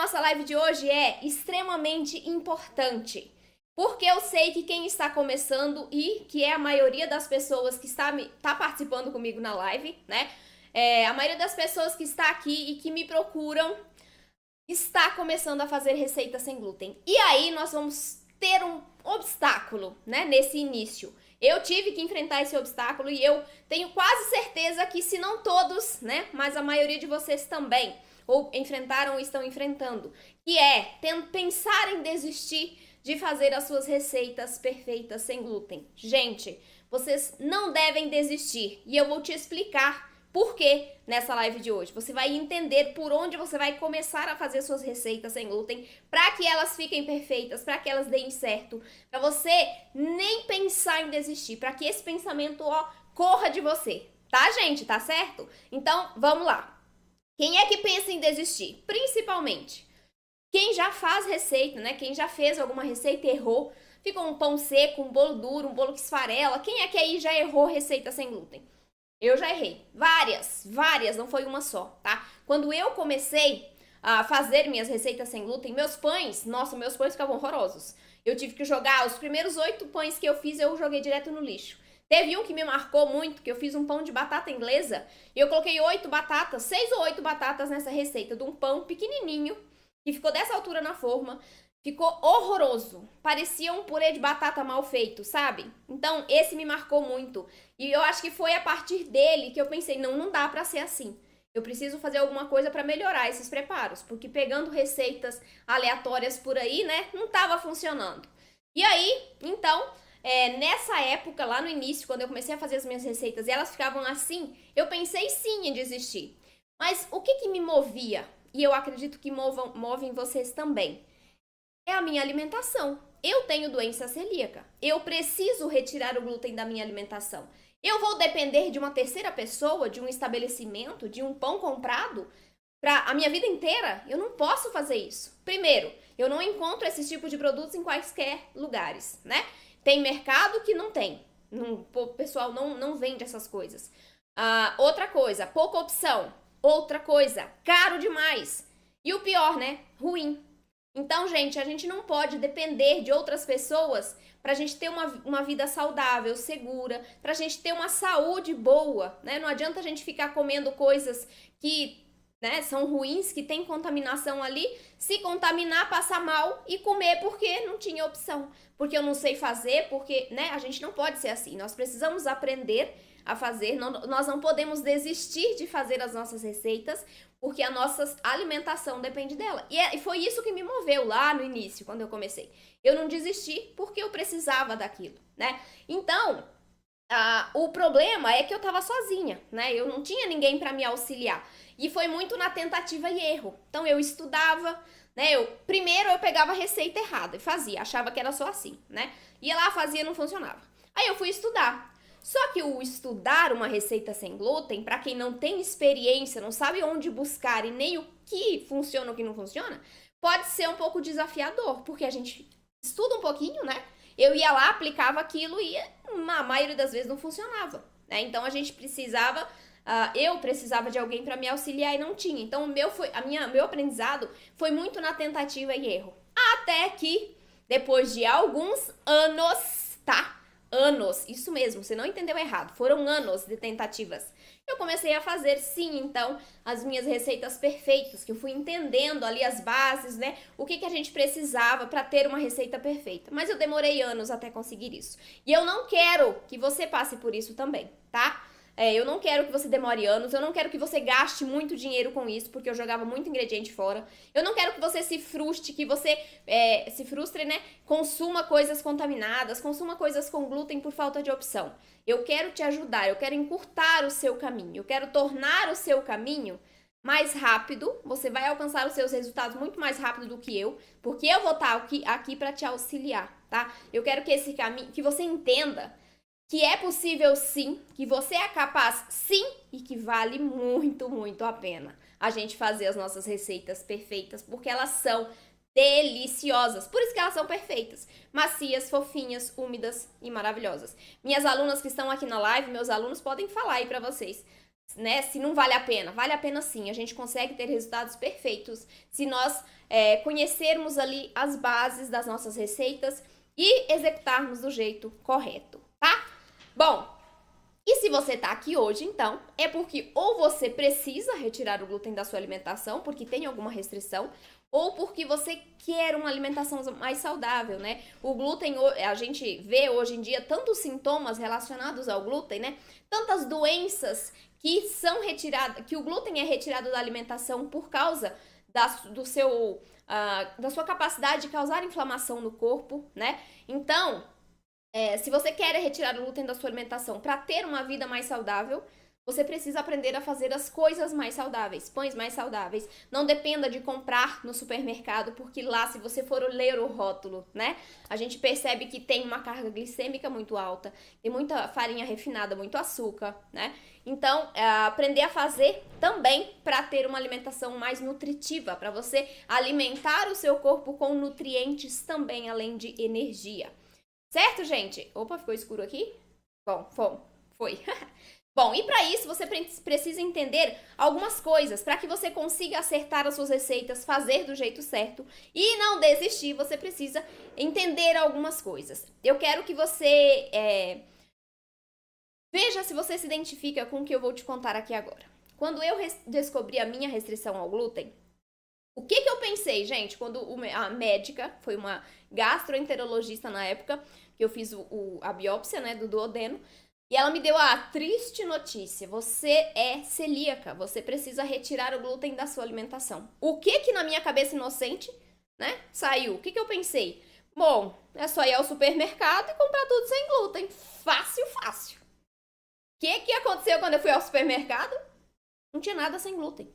nossa live de hoje é extremamente importante, porque eu sei que quem está começando e que é a maioria das pessoas que está participando comigo na live, né? A maioria das pessoas que está aqui e que me procuram está começando a fazer receitas sem glúten. E aí nós vamos ter um obstáculo, né, nesse início. Eu tive que enfrentar esse obstáculo e eu tenho quase certeza que, se não todos, né, mas a maioria de vocês também, ou enfrentaram ou estão enfrentando, que é pensar em desistir de fazer as suas receitas perfeitas sem glúten. Gente, vocês não devem desistir e eu vou te explicar por quê nessa live de hoje. Você vai entender por onde você vai começar a fazer suas receitas sem glúten para que elas fiquem perfeitas, para que elas deem certo, para você nem pensar em desistir, para que esse pensamento corra de você, tá, gente? Tá certo? Então, vamos lá. Quem é que pensa em desistir? Principalmente quem já faz receita, né? Quem já fez alguma receita e errou, ficou um pão seco, um bolo duro, um bolo que esfarela. Quem é que aí já errou receita sem glúten? Eu já errei. Várias, não foi uma só, tá? Quando eu comecei a fazer minhas receitas sem glúten, meus pães ficavam horrorosos. Eu tive que jogar os primeiros 8 pães que eu fiz, eu joguei direto no lixo. Teve um que me marcou muito, que eu fiz um pão de batata inglesa, e eu coloquei 6 ou 8 batatas nessa receita, de um pão pequenininho, que ficou dessa altura na forma. Ficou horroroso. Parecia um purê de batata mal feito, sabe? Então, esse me marcou muito. E eu acho que foi a partir dele que eu pensei, não dá pra ser assim. Eu preciso fazer alguma coisa pra melhorar esses preparos. Porque pegando receitas aleatórias por aí, né, não tava funcionando. E aí, então, nessa época, lá no início, quando eu comecei a fazer as minhas receitas e elas ficavam assim, eu pensei sim em desistir. Mas o que me movia? E eu acredito que movem vocês também. É a minha alimentação. Eu tenho doença celíaca. Eu preciso retirar o glúten da minha alimentação. Eu vou depender de uma terceira pessoa, de um estabelecimento, de um pão comprado para a minha vida inteira? Eu não posso fazer isso. Primeiro, eu não encontro esse tipo de produtos em quaisquer lugares, né? Tem mercado que não tem. O pessoal não vende essas coisas. Outra coisa, pouca opção. Outra coisa, caro demais. E o pior, né? Ruim. Então, gente, a gente não pode depender de outras pessoas pra gente ter uma vida saudável, segura, pra gente ter uma saúde boa, né? Não adianta a gente ficar comendo coisas que, né, são ruins, que tem contaminação ali, se contaminar, passar mal e comer porque não tinha opção, porque eu não sei fazer, porque, né, a gente não pode ser assim. Nós precisamos aprender a fazer, nós não podemos desistir de fazer as nossas receitas, porque a nossa alimentação depende dela. E foi isso que me moveu lá no início, quando eu comecei. Eu não desisti porque eu precisava daquilo, né? Então, o problema é que eu tava sozinha, né? Eu não tinha ninguém para me auxiliar. E foi muito na tentativa e erro. Então, eu estudava, né? Primeiro eu pegava a receita errada e fazia, achava que era só assim, né? Ia lá, fazia, não funcionava. Aí eu fui estudar. Só que o estudar uma receita sem glúten, para quem não tem experiência, não sabe onde buscar e nem o que funciona ou o que não funciona, pode ser um pouco desafiador, porque a gente estuda um pouquinho, né? Eu ia lá, aplicava aquilo e a maioria das vezes não funcionava, né? Então a gente precisava, eu precisava de alguém para me auxiliar e não tinha. Então meu aprendizado foi muito na tentativa e erro. Até que, depois de alguns anos, tá? Anos, isso mesmo, você não entendeu errado, foram anos de tentativas. Eu comecei a fazer, sim, então, as minhas receitas perfeitas, que eu fui entendendo ali as bases, né, o que a gente precisava para ter uma receita perfeita. Mas eu demorei anos até conseguir isso. E eu não quero que você passe por isso também, tá? Eu não quero que você demore anos, eu não quero que você gaste muito dinheiro com isso, porque eu jogava muito ingrediente fora. Eu não quero que você se frustre, que você se frustre, né? Consuma coisas contaminadas, consuma coisas com glúten por falta de opção. Eu quero te ajudar, eu quero encurtar o seu caminho, eu quero tornar o seu caminho mais rápido. Você vai alcançar os seus resultados muito mais rápido do que eu, porque eu vou estar aqui para te auxiliar, tá? Eu quero que esse caminho, que você entenda que é possível sim, que você é capaz sim e que vale muito, muito a pena a gente fazer as nossas receitas perfeitas, porque elas são deliciosas. Por isso que elas são perfeitas. Macias, fofinhas, úmidas e maravilhosas. Minhas alunas que estão aqui na live, meus alunos podem falar aí pra vocês. né, se não vale a pena. Vale a pena sim, a gente consegue ter resultados perfeitos se nós conhecermos ali as bases das nossas receitas e executarmos do jeito correto, tá? Bom, e se você tá aqui hoje, então, é porque ou você precisa retirar o glúten da sua alimentação, porque tem alguma restrição, ou porque você quer uma alimentação mais saudável, né? O glúten, a gente vê hoje em dia tantos sintomas relacionados ao glúten, né? Tantas doenças que são retiradas, que o glúten é retirado da alimentação por causa da sua capacidade de causar inflamação no corpo, né? Então, se você quer retirar o glúten da sua alimentação para ter uma vida mais saudável, você precisa aprender a fazer as coisas mais saudáveis, pães mais saudáveis. Não dependa de comprar no supermercado, porque lá, se você for ler o rótulo, né, a gente percebe que tem uma carga glicêmica muito alta, tem muita farinha refinada, muito açúcar, né? Então, aprender a fazer também para ter uma alimentação mais nutritiva, para você alimentar o seu corpo com nutrientes também, além de energia. Certo, gente? Opa, ficou escuro aqui? Bom, foi. Bom, e para isso você precisa entender algumas coisas para que você consiga acertar as suas receitas, fazer do jeito certo e não desistir. Você precisa entender algumas coisas. Eu quero que você veja se você se identifica com o que eu vou te contar aqui agora. Quando eu descobri a minha restrição ao glúten, o que eu pensei, gente, quando a médica, foi uma gastroenterologista na época, que eu fiz a biópsia, né, do duodeno, e ela me deu a triste notícia: você é celíaca, você precisa retirar o glúten da sua alimentação. O que na minha cabeça inocente, né, saiu? O que eu pensei? Bom, é só ir ao supermercado e comprar tudo sem glúten. Fácil, fácil. O que aconteceu quando eu fui ao supermercado? Não tinha nada sem glúten.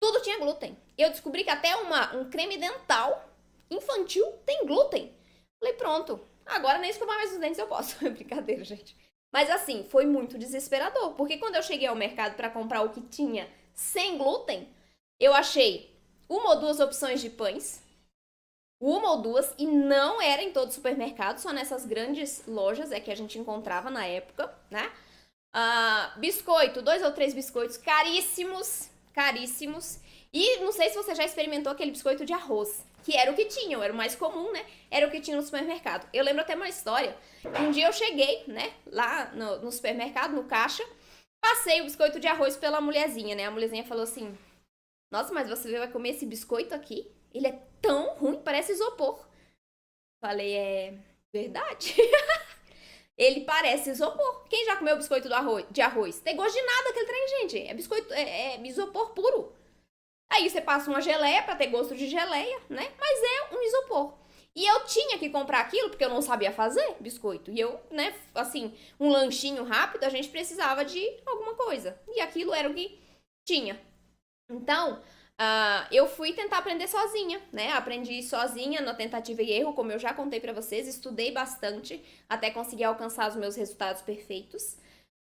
Tudo tinha glúten. Eu descobri que até um creme dental infantil tem glúten. Falei, pronto, agora nem escovar mais os dentes eu posso. Brincadeira, gente. Mas assim, foi muito desesperador, porque quando eu cheguei ao mercado para comprar o que tinha sem glúten, eu achei uma ou duas opções de pães, uma ou duas, e não era em todo supermercado, só nessas grandes lojas que a gente encontrava na época, né? Biscoito, 2 ou 3 biscoitos caríssimos, caríssimos. E não sei se você já experimentou aquele biscoito de arroz, que era o que tinha, era o mais comum, né? Era o que tinha no supermercado. Eu lembro até uma história. Um dia eu cheguei, né, lá no supermercado, no caixa, passei o biscoito de arroz pela mulherzinha, né? A mulherzinha falou assim: nossa, mas você vai comer esse biscoito aqui? Ele é tão ruim, parece isopor. Falei, é verdade. Ele parece isopor. Quem já comeu biscoito de arroz? Tem gosto de nada aquele trem, gente. É biscoito, é isopor puro. Aí você passa uma geleia pra ter gosto de geleia, né? Mas é um isopor. E eu tinha que comprar aquilo porque eu não sabia fazer biscoito. E eu, né, assim, um lanchinho rápido, a gente precisava de alguma coisa. E aquilo era o que tinha. Então, eu fui tentar aprender sozinha, né? Aprendi sozinha na tentativa e erro, como eu já contei pra vocês. Estudei bastante até conseguir alcançar os meus resultados perfeitos.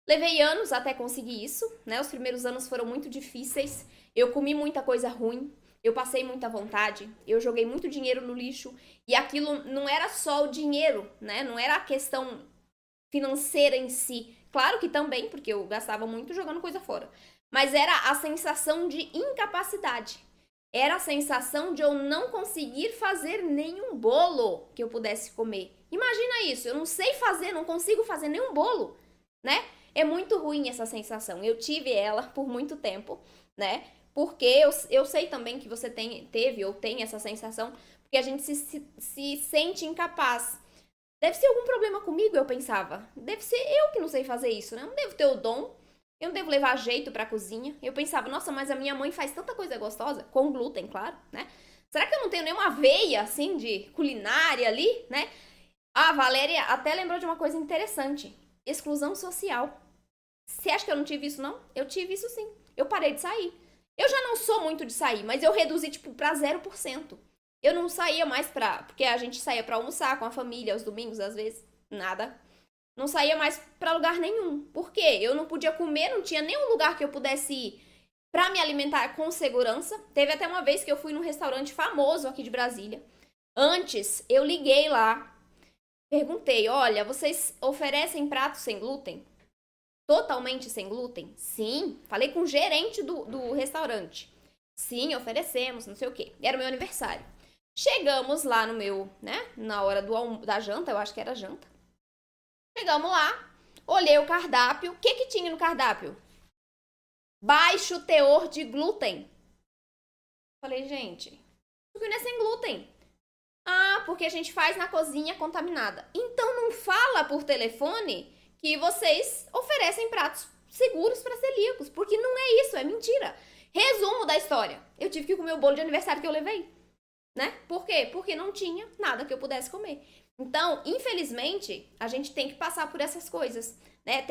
Levei anos até conseguir isso, né? Os primeiros anos foram muito difíceis. Eu comi muita coisa ruim, eu passei muita vontade, eu joguei muito dinheiro no lixo. E aquilo não era só o dinheiro, né? Não era a questão financeira em si. Claro que também, porque eu gastava muito jogando coisa fora. Mas era a sensação de incapacidade. Era a sensação de eu não conseguir fazer nenhum bolo que eu pudesse comer. Imagina isso, eu não sei fazer, não consigo fazer nenhum bolo, né? É muito ruim essa sensação. Eu tive ela por muito tempo, né? Porque eu sei também que você teve ou tem essa sensação, porque a gente se sente incapaz. Deve ser algum problema comigo, eu pensava. Deve ser eu que não sei fazer isso, né? Eu não devo ter o dom, eu não devo levar jeito pra cozinha. Eu pensava, nossa, mas a minha mãe faz tanta coisa gostosa, com glúten, claro, né? Será que eu não tenho nenhuma veia, assim, de culinária ali, né? A Valéria até lembrou de uma coisa interessante. Exclusão social. Você acha que eu não tive isso, não? Eu tive isso sim. Eu parei de sair. Eu já não sou muito de sair, mas eu reduzi, tipo, pra 0%. Eu não saía mais porque a gente saía pra almoçar com a família, aos domingos, às vezes. Nada. Não saía mais pra lugar nenhum. Por quê? Eu não podia comer, não tinha nenhum lugar que eu pudesse ir pra me alimentar com segurança. Teve até uma vez que eu fui num restaurante famoso aqui de Brasília. Antes, eu liguei lá, perguntei, olha, vocês oferecem pratos sem glúten? totalmente sem glúten? Sim. Falei com o gerente do restaurante. Sim, oferecemos, não sei o quê. Era o meu aniversário. Chegamos lá no meu, né, na hora da janta, eu acho que era janta. Chegamos lá, olhei o cardápio. O que que tinha no cardápio? Baixo teor de glúten. Falei, gente, isso não é sem glúten. Ah, porque a gente faz na cozinha contaminada. Então não fala por telefone que vocês oferecem pratos seguros para celíacos, porque não é isso, é mentira. Resumo da história. Eu tive que comer o bolo de aniversário que eu levei, né? Por quê? Porque não tinha nada que eu pudesse comer. Então, infelizmente, a gente tem que passar por essas coisas, né?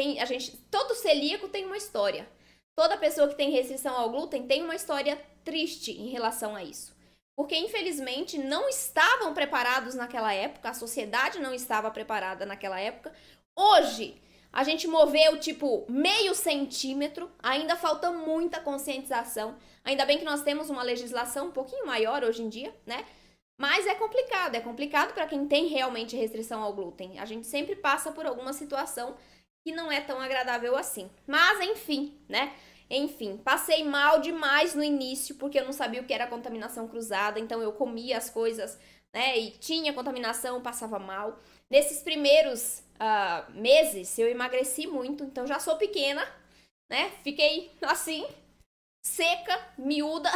Todo celíaco tem uma história. Toda pessoa que tem restrição ao glúten tem uma história triste em relação a isso. Porque, infelizmente, não estavam preparados naquela época, a sociedade não estava preparada naquela época. Hoje, a gente moveu, tipo, meio centímetro, ainda falta muita conscientização. Ainda bem que nós temos uma legislação um pouquinho maior hoje em dia, né? Mas é complicado para quem tem realmente restrição ao glúten. A gente sempre passa por alguma situação que não é tão agradável assim. Mas, enfim, né? Enfim, passei mal demais no início, porque eu não sabia o que era contaminação cruzada, então eu comia as coisas, né, e tinha contaminação, passava mal. Nesses primeiros meses, eu emagreci muito, então já sou pequena, né, fiquei assim, seca, miúda,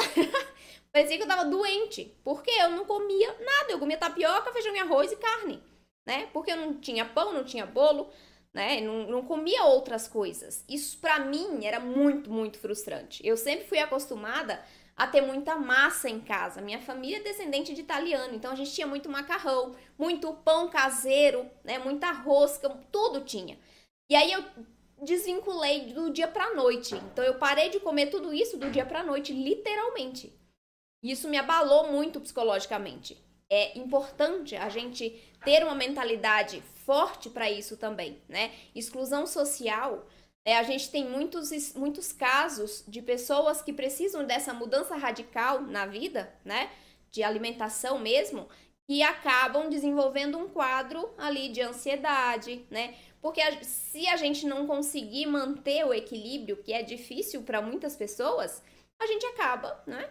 parecia que eu tava doente, porque eu não comia nada, eu comia tapioca, feijão e arroz e carne, né, porque eu não tinha pão, não tinha bolo, né? Não comia outras coisas. Isso pra mim era muito, muito frustrante. Eu sempre fui acostumada a ter muita massa em casa. Minha família é descendente de italiano, então a gente tinha muito macarrão, muito pão caseiro, né? Muita rosca, tudo tinha. E aí eu desvinculei do dia pra noite. Então eu parei de comer tudo isso do dia pra noite, literalmente. Isso me abalou muito psicologicamente. É importante a gente ter uma mentalidade forte para isso também, né? Exclusão social, a gente tem muitos casos de pessoas que precisam dessa mudança radical na vida, né? De alimentação mesmo, que acabam desenvolvendo um quadro ali de ansiedade, né? Porque se a gente não conseguir manter o equilíbrio, que é difícil para muitas pessoas, a gente acaba, né?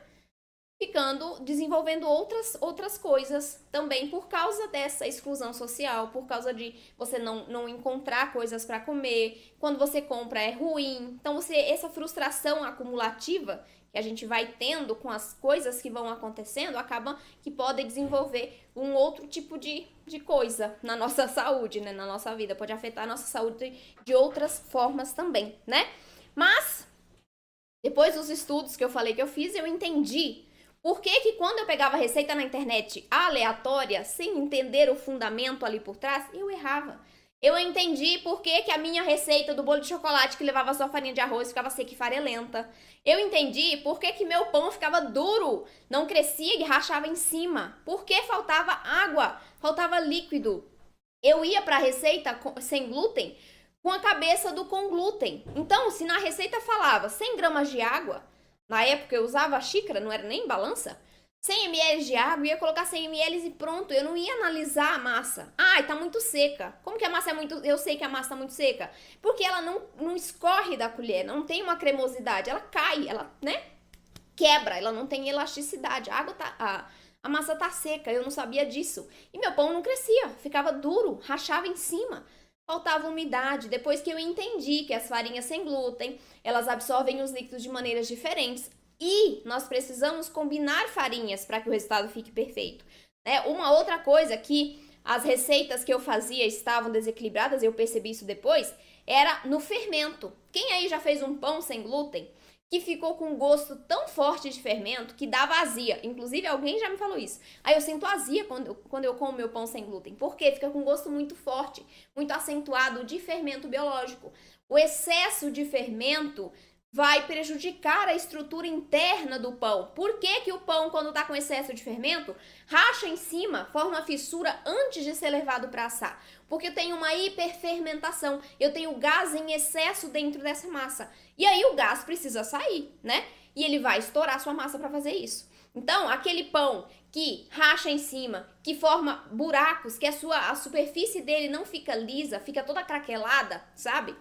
Desenvolvendo outras coisas também por causa dessa exclusão social, por causa de você não encontrar coisas para comer, quando você compra é ruim. Então, essa frustração acumulativa que a gente vai tendo com as coisas que vão acontecendo, acaba que pode desenvolver um outro tipo de coisa na nossa saúde, né? Na nossa vida, pode afetar a nossa saúde de outras formas também, né? Mas, depois dos estudos que eu falei que eu fiz, eu entendi por que quando eu pegava receita na internet aleatória, sem entender o fundamento ali por trás, eu errava. Eu entendi por que a minha receita do bolo de chocolate que levava só farinha de arroz ficava seca e farelenta. Eu entendi por que meu pão ficava duro, não crescia e rachava em cima. Por que faltava água, faltava líquido. Eu ia para a receita sem glúten com a cabeça do com glúten. Então, se na receita falava 100 gramas de água, na época eu usava a xícara, não era nem balança. 100 ml de água, ia colocar 100 ml e pronto. Eu não ia analisar a massa. Ai, tá muito seca. Como que a massa é muito... Eu sei que a massa tá muito seca. Porque ela não escorre da colher, não tem uma cremosidade. Ela cai, ela, né? Quebra, ela não tem elasticidade. A água tá... A massa tá seca, eu não sabia disso. E meu pão não crescia, ficava duro, rachava em cima. Faltava umidade. Depois que eu entendi que as farinhas sem glúten, elas absorvem os líquidos de maneiras diferentes e nós precisamos combinar farinhas para que o resultado fique perfeito. Uma outra coisa que as receitas que eu fazia estavam desequilibradas, eu percebi isso depois, era no fermento. Quem aí já fez um pão sem glúten que ficou com um gosto tão forte de fermento que dava azia? Inclusive, alguém já me falou isso. Aí eu sinto azia quando eu como meu pão sem glúten. Por quê? Fica com um gosto muito forte, muito acentuado de fermento biológico. O excesso de fermento vai prejudicar a estrutura interna do pão. Por que o pão, quando está com excesso de fermento, racha em cima, forma fissura antes de ser levado para assar? Porque eu tenho uma hiperfermentação, eu tenho gás em excesso dentro dessa massa. E aí o gás precisa sair, né? E ele vai estourar sua massa para fazer isso. Então, aquele pão que racha em cima, que forma buracos, que a superfície dele não fica lisa, fica toda craquelada, sabe?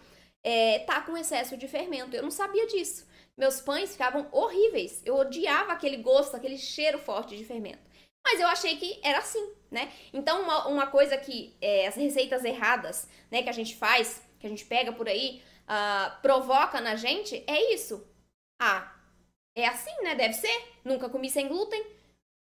tá com excesso de fermento. Eu não sabia disso. Meus pães ficavam horríveis. Eu odiava aquele gosto, aquele cheiro forte de fermento. Mas eu achei que era assim, né? Então, uma coisa que as receitas erradas, né, que a gente faz, que a gente pega por aí, provoca na gente, é isso. É assim, né? Deve ser. Nunca comi sem glúten.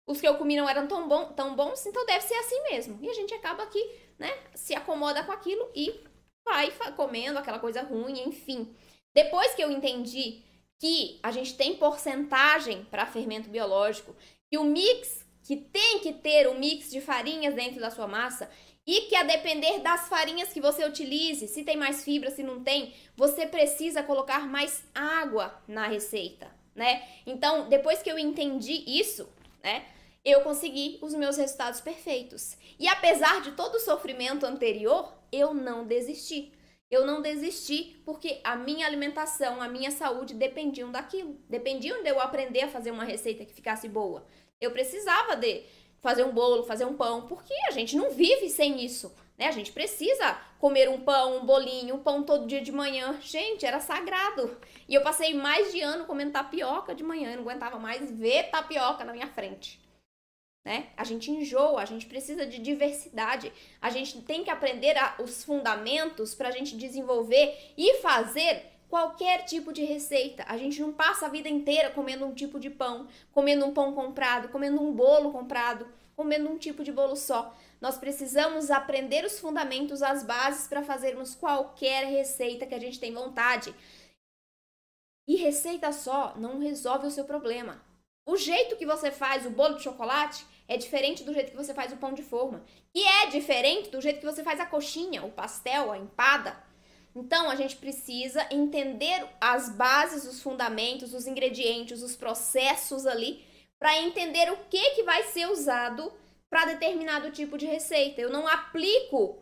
Os que eu comi não eram tão bons, então deve ser assim mesmo. E a gente acaba aqui, né, se acomoda com aquilo e vai comendo aquela coisa ruim, enfim. Depois que eu entendi que a gente tem porcentagem para fermento biológico, que o mix, que tem que ter o mix de farinhas dentro da sua massa, e que a depender das farinhas que você utilize, se tem mais fibra, se não tem, você precisa colocar mais água na receita, né? Então, depois que eu entendi isso, né, eu consegui os meus resultados perfeitos. E apesar de todo o sofrimento anterior, eu não desisti. Eu não desisti porque a minha alimentação, a minha saúde dependiam daquilo. Dependiam de eu aprender a fazer uma receita que ficasse boa. Eu precisava de fazer um bolo, fazer um pão, porque a gente não vive sem isso, né? A gente precisa comer um pão, um bolinho, um pão todo dia de manhã. Gente, era sagrado. E eu passei mais de ano comendo tapioca de manhã. Eu não aguentava mais ver tapioca na minha frente. Né? A gente enjoa, a gente precisa de diversidade, a gente tem que aprender os fundamentos para a gente desenvolver e fazer qualquer tipo de receita. A gente não passa a vida inteira comendo um tipo de pão, comendo um pão comprado, comendo um bolo comprado, comendo um tipo de bolo só. Nós precisamos aprender os fundamentos, as bases para fazermos qualquer receita que a gente tem vontade. E receita só não resolve o seu problema. O jeito que você faz o bolo de chocolate é diferente do jeito que você faz o pão de forma. E é diferente do jeito que você faz a coxinha, o pastel, a empada. Então, a gente precisa entender as bases, os fundamentos, os ingredientes, os processos ali, para entender o que vai ser usado para determinado tipo de receita. Eu não aplico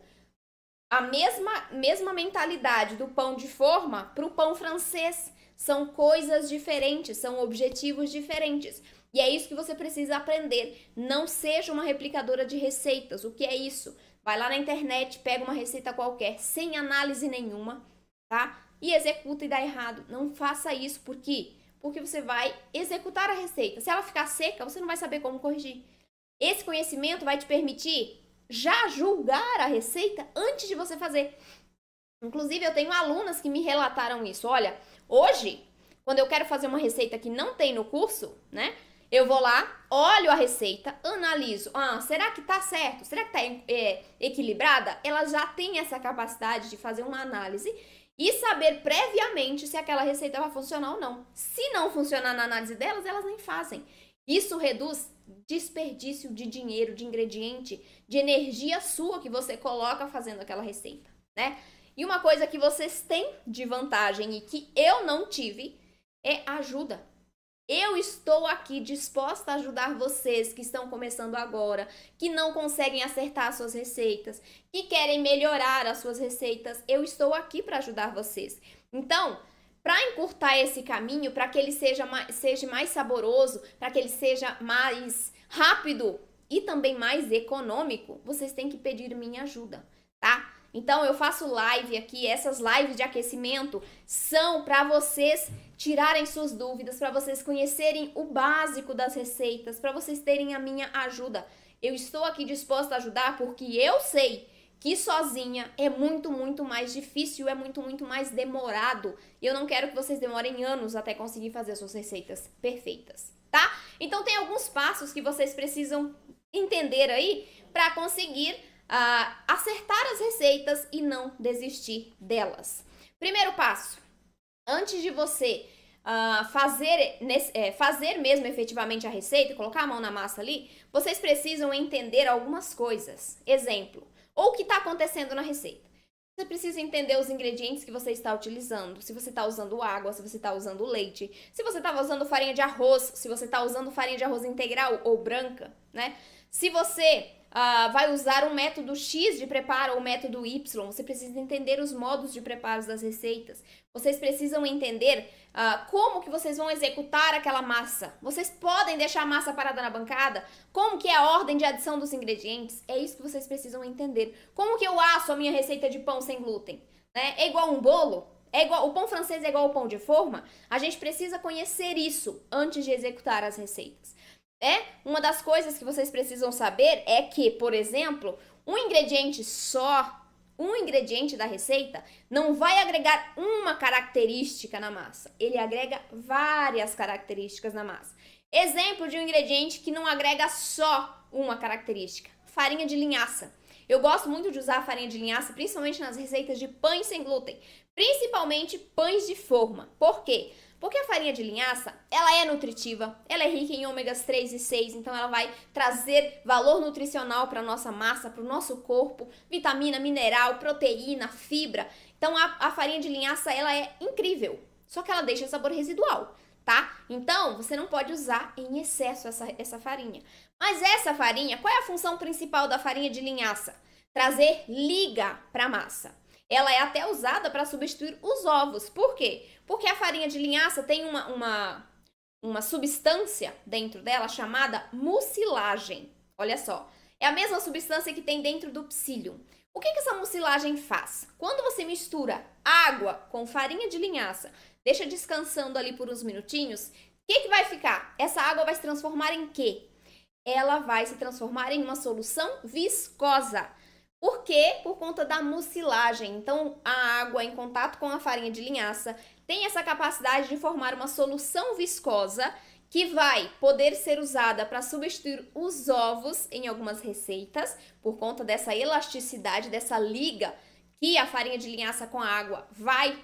a mesma mentalidade do pão de forma para o pão francês. São coisas diferentes, são objetivos diferentes. E é isso que você precisa aprender. Não seja uma replicadora de receitas. O que é isso? Vai lá na internet, pega uma receita qualquer, sem análise nenhuma, tá? E executa e dá errado. Não faça isso. Por quê? Porque você vai executar a receita. Se ela ficar seca, você não vai saber como corrigir. Esse conhecimento vai te permitir já julgar a receita antes de você fazer. Inclusive, eu tenho alunas que me relataram isso. Olha, hoje, quando eu quero fazer uma receita que não tem no curso, né? Eu vou lá, olho a receita, analiso. Será que tá certo? Será que tá equilibrada? Ela já tem essa capacidade de fazer uma análise e saber previamente se aquela receita vai funcionar ou não. Se não funcionar na análise delas, elas nem fazem. Isso reduz desperdício de dinheiro, de ingrediente, de energia sua que você coloca fazendo aquela receita, né? E uma coisa que vocês têm de vantagem e que eu não tive é ajuda. Eu estou aqui disposta a ajudar vocês que estão começando agora, que não conseguem acertar suas receitas, que querem melhorar as suas receitas. Eu estou aqui para ajudar vocês. Então, para encurtar esse caminho, para que ele seja mais saboroso, para que ele seja mais rápido e também mais econômico, vocês têm que pedir minha ajuda, tá? Então, eu faço live aqui, essas lives de aquecimento são para vocês tirarem suas dúvidas, para vocês conhecerem o básico das receitas, para vocês terem a minha ajuda. Eu estou aqui disposta a ajudar porque eu sei que sozinha é muito, muito mais difícil, é muito, muito mais demorado. E eu não quero que vocês demorem anos até conseguir fazer as suas receitas perfeitas, tá? Então, tem alguns passos que vocês precisam entender aí para conseguir acertar as receitas e não desistir delas. Primeiro passo, antes de você fazer mesmo efetivamente a receita, colocar a mão na massa ali, vocês precisam entender algumas coisas. Exemplo, ou o que está acontecendo na receita. Você precisa entender os ingredientes que você está utilizando, se você está usando água, se você está usando leite, se você está usando farinha de arroz, se você está usando farinha de arroz integral ou branca, né? Se você vai usar um método X de preparo ou um método Y, você precisa entender os modos de preparo das receitas. Vocês precisam entender como que vocês vão executar aquela massa. Vocês podem deixar a massa parada na bancada? Como que é a ordem de adição dos ingredientes? É isso que vocês precisam entender. Como que eu asso a minha receita de pão sem glúten? Né? É igual um bolo? o pão francês é igual ao pão de forma? A gente precisa conhecer isso antes de executar as receitas. Uma das coisas que vocês precisam saber é que, por exemplo, um ingrediente da receita não vai agregar uma característica na massa, ele agrega várias características na massa. Exemplo de um ingrediente que não agrega só uma característica: farinha de linhaça. Eu gosto muito de usar a farinha de linhaça, principalmente nas receitas de pães sem glúten, principalmente pães de forma. Por quê? Porque a farinha de linhaça, ela é nutritiva, ela é rica em ômegas 3 e 6, então ela vai trazer valor nutricional para a nossa massa, para o nosso corpo, vitamina, mineral, proteína, fibra. Então a farinha de linhaça, ela é incrível, só que ela deixa sabor residual, tá? Então você não pode usar em excesso essa farinha. Mas essa farinha, qual é a função principal da farinha de linhaça? Trazer liga para a massa. Ela é até usada para substituir os ovos. Por quê? Porque a farinha de linhaça tem uma substância dentro dela chamada mucilagem. Olha só, é a mesma substância que tem dentro do psyllium. O que essa mucilagem faz? Quando você mistura água com farinha de linhaça, deixa descansando ali por uns minutinhos, o que vai ficar? Essa água vai se transformar em quê? Ela vai se transformar em uma solução viscosa. Por quê? Por conta da mucilagem. Então, a água em contato com a farinha de linhaça tem essa capacidade de formar uma solução viscosa que vai poder ser usada para substituir os ovos em algumas receitas, por conta dessa elasticidade, dessa liga que a farinha de linhaça com a água vai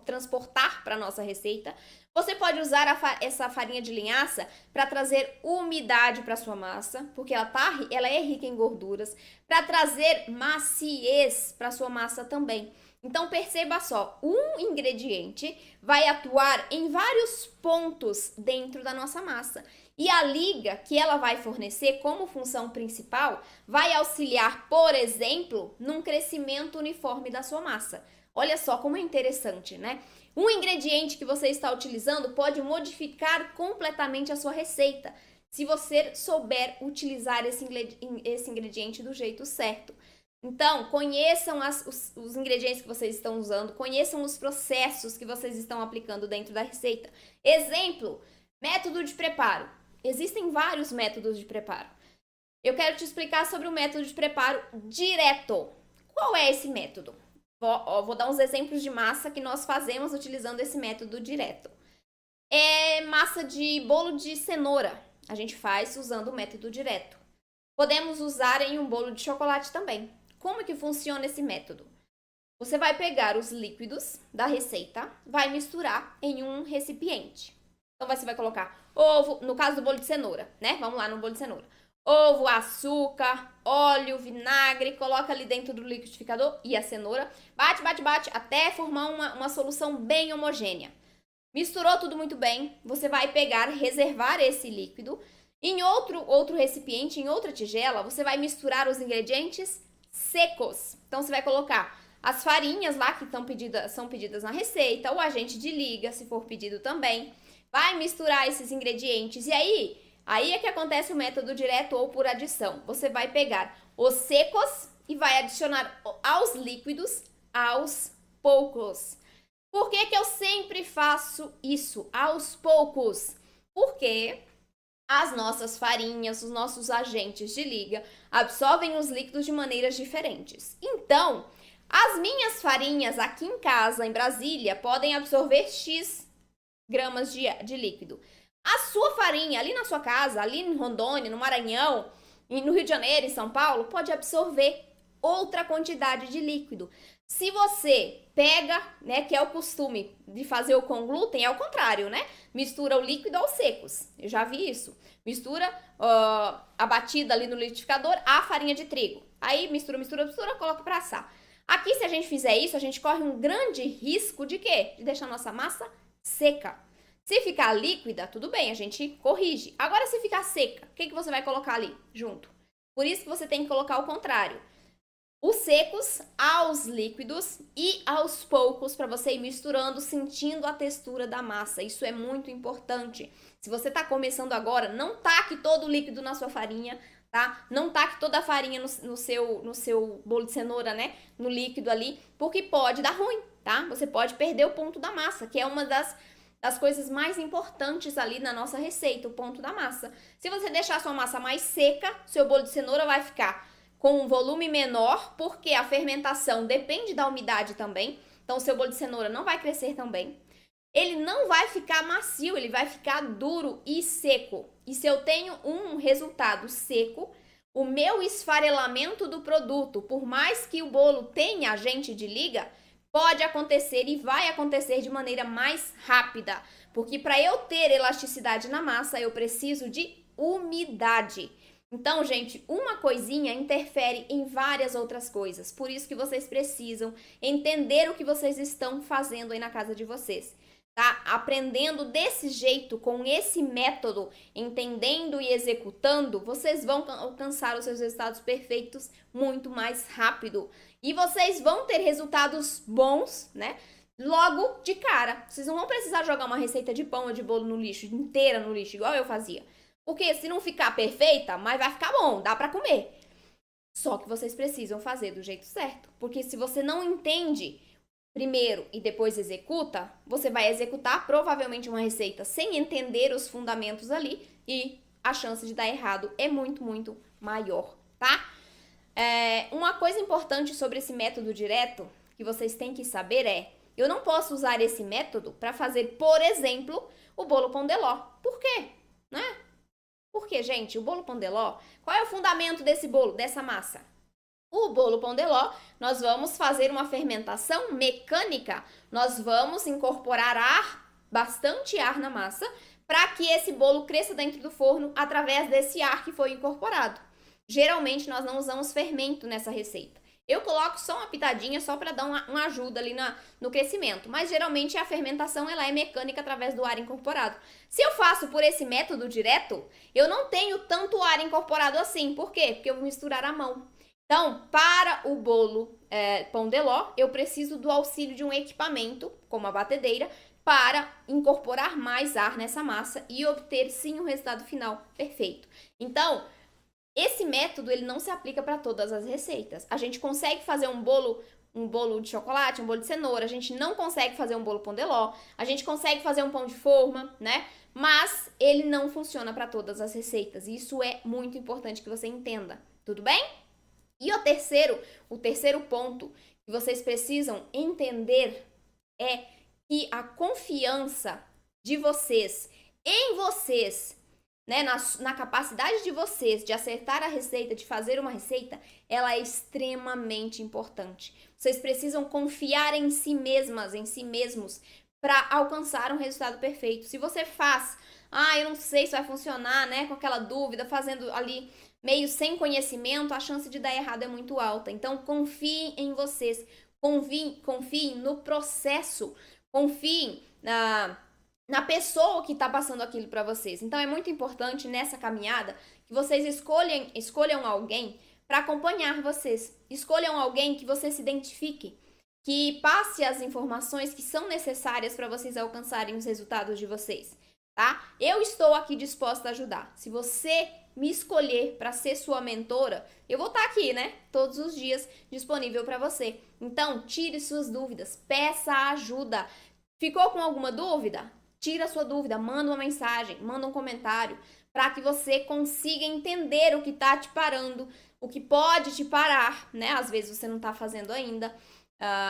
transportar para a nossa receita. Você pode usar essa farinha de linhaça para trazer umidade para sua massa, porque ela é rica em gorduras, para trazer maciez para sua massa também. Então perceba só, um ingrediente vai atuar em vários pontos dentro da nossa massa. E a liga que ela vai fornecer como função principal vai auxiliar, por exemplo, num crescimento uniforme da sua massa. Olha só como é interessante, né? Um ingrediente que você está utilizando pode modificar completamente a sua receita, se você souber utilizar esse ingrediente do jeito certo. Então, conheçam os ingredientes que vocês estão usando, conheçam os processos que vocês estão aplicando dentro da receita. Exemplo, método de preparo. Existem vários métodos de preparo. Eu quero te explicar sobre o método de preparo direto. Qual é esse método? Vou dar uns exemplos de massa que nós fazemos utilizando esse método direto. É massa de bolo de cenoura. A gente faz usando o método direto. Podemos usar em um bolo de chocolate também. Como que funciona esse método? Você vai pegar os líquidos da receita, vai misturar em um recipiente. Então você vai colocar ovo, no caso do bolo de cenoura, né? Vamos lá no bolo de cenoura. Ovo, açúcar, óleo, vinagre, coloca ali dentro do liquidificador e a cenoura. Bate, bate, bate, até formar uma solução bem homogênea. Misturou tudo muito bem, você vai pegar, reservar esse líquido. Em outro recipiente, em outra tigela, você vai misturar os ingredientes secos. Então você vai colocar as farinhas lá que são pedidas na receita, o agente de liga, se for pedido também. Vai misturar esses ingredientes e aí é que acontece o método direto ou por adição. Você vai pegar os secos e vai adicionar aos líquidos aos poucos. Por que que eu sempre faço isso aos poucos? Porque as nossas farinhas, os nossos agentes de liga absorvem os líquidos de maneiras diferentes. Então, as minhas farinhas aqui em casa, em Brasília, podem absorver X gramas de líquido. A sua farinha ali na sua casa, ali em Rondônia, no Maranhão, no Rio de Janeiro, em São Paulo, pode absorver outra quantidade de líquido. Se você pega, né, que é o costume de fazer o com glúten, é o contrário, né? Mistura o líquido aos secos. Eu já vi isso. Mistura a batida ali no liquidificador, a farinha de trigo. Aí mistura, coloca para assar. Aqui, se a gente fizer isso, a gente corre um grande risco de quê? De deixar a nossa massa seca. Se ficar líquida, tudo bem, a gente corrige. Agora, se ficar seca, o que você vai colocar ali junto? Por isso que você tem que colocar o contrário. Os secos aos líquidos e aos poucos para você ir misturando, sentindo a textura da massa. Isso é muito importante. Se você está começando agora, não taque todo o líquido na sua farinha, tá? Não taque toda a farinha no seu bolo de cenoura, né? No líquido ali, porque pode dar ruim. tá? Você pode perder o ponto da massa, que é uma das coisas mais importantes ali na nossa receita, o ponto da massa. Se você deixar a sua massa mais seca, seu bolo de cenoura vai ficar com um volume menor, porque a fermentação depende da umidade também. Então, o seu bolo de cenoura não vai crescer tão bem. Ele não vai ficar macio, ele vai ficar duro e seco. E se eu tenho um resultado seco, o meu esfarelamento do produto, por mais que o bolo tenha agente de liga, pode acontecer e vai acontecer de maneira mais rápida. Porque para eu ter elasticidade na massa, eu preciso de umidade. Então, gente, uma coisinha interfere em várias outras coisas. Por isso que vocês precisam entender o que vocês estão fazendo aí na casa de vocês. Tá? Aprendendo desse jeito, com esse método, entendendo e executando, vocês vão alcançar os seus resultados perfeitos muito mais rápido. E vocês vão ter resultados bons, né? Logo de cara. Vocês não vão precisar jogar uma receita de pão ou de bolo no lixo, inteira no lixo, igual eu fazia. Porque se não ficar perfeita, mas vai ficar bom, dá pra comer. Só que vocês precisam fazer do jeito certo. Porque se você não entende primeiro e depois executa, você vai executar provavelmente uma receita sem entender os fundamentos ali e a chance de dar errado é muito, muito maior, tá? Uma coisa importante sobre esse método direto que vocês têm que saber é: eu não posso usar esse método para fazer, por exemplo, o bolo pão de ló. Por quê? Né? Porque, gente, o bolo pão de ló, qual é o fundamento desse bolo, dessa massa? O bolo pão de ló, nós vamos fazer uma fermentação mecânica. Nós vamos incorporar ar, bastante ar na massa, para que esse bolo cresça dentro do forno através desse ar que foi incorporado. Geralmente, nós não usamos fermento nessa receita. Eu coloco só uma pitadinha, só para dar uma ajuda ali no crescimento. Mas, geralmente, a fermentação ela é mecânica através do ar incorporado. Se eu faço por esse método direto, eu não tenho tanto ar incorporado assim. Por quê? Porque eu vou misturar à mão. Então, para o bolo pão de ló, eu preciso do auxílio de um equipamento, como a batedeira, para incorporar mais ar nessa massa e obter, sim, o resultado final perfeito. Então, esse método ele não se aplica para todas as receitas. A gente consegue fazer um bolo de chocolate, um bolo de cenoura, a gente não consegue fazer um bolo pão de ló, a gente consegue fazer um pão de forma, né? Mas ele não funciona para todas as receitas. E isso é muito importante que você entenda, tudo bem? E o terceiro ponto que vocês precisam entender é que a confiança de vocês em vocês, né, na capacidade de vocês de acertar a receita, de fazer uma receita, ela é extremamente importante. Vocês precisam confiar em si mesmas, em si mesmos, para alcançar um resultado perfeito. Se você faz, eu não sei se vai funcionar, né, com aquela dúvida, fazendo ali meio sem conhecimento, a chance de dar errado é muito alta. Então, confiem em vocês, confiem no processo, confiem na pessoa que está passando aquilo para vocês. Então, é muito importante nessa caminhada que vocês escolham alguém para acompanhar vocês. Escolham alguém que você se identifique, que passe as informações que são necessárias para vocês alcançarem os resultados de vocês, tá? Eu estou aqui disposta a ajudar. Se você me escolher para ser sua mentora, eu vou estar aqui, né? Todos os dias disponível para você. Então, tire suas dúvidas, peça ajuda. Ficou com alguma dúvida? Tira a sua dúvida, manda uma mensagem, manda um comentário, para que você consiga entender o que está te parando, o que pode te parar, né? Às vezes você não está fazendo ainda,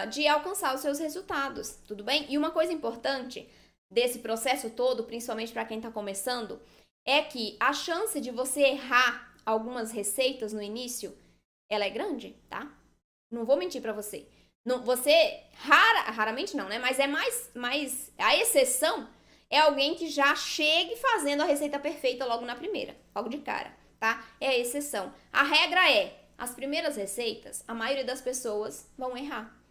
de alcançar os seus resultados, tudo bem? E uma coisa importante desse processo todo, principalmente para quem está começando, é que a chance de você errar algumas receitas no início, ela é grande, tá? Não vou mentir pra você. Não, raramente não, né? Mas é mais a exceção é alguém que já chegue fazendo a receita perfeita logo na primeira, logo de cara, tá? É a exceção. A regra é, as primeiras receitas, a maioria das pessoas vão errar.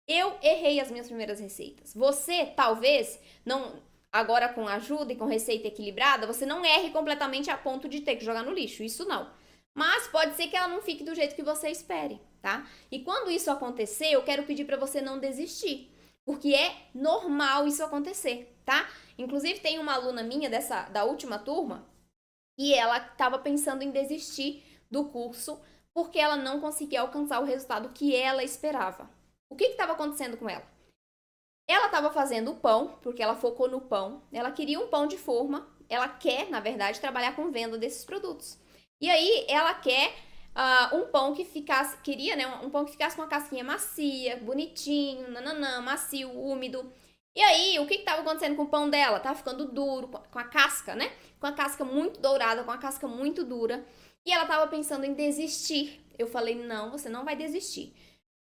Eu errei as minhas primeiras receitas. Você, talvez, não... Agora, com ajuda e com receita equilibrada, você não erre completamente a ponto de ter que jogar no lixo. Isso não. Mas pode ser que ela não fique do jeito que você espere, tá? E quando isso acontecer, eu quero pedir para você não desistir. Porque é normal isso acontecer, tá? Inclusive, tem uma aluna minha da última turma e ela estava pensando em desistir do curso porque ela não conseguia alcançar o resultado que ela esperava. O que estava acontecendo com ela? Ela estava fazendo o pão, porque ela focou no pão. Ela queria um pão de forma. Ela quer, na verdade, trabalhar com venda desses produtos. E aí, ela quer um pão que ficasse... Queria, né? Um pão que ficasse com a casquinha macia, bonitinho, nananã, macio, úmido. E aí, o que estava acontecendo com o pão dela? Tava ficando duro, com a casca, né? Com a casca muito dourada, com a casca muito dura. E ela tava pensando em desistir. Eu falei, não, você não vai desistir.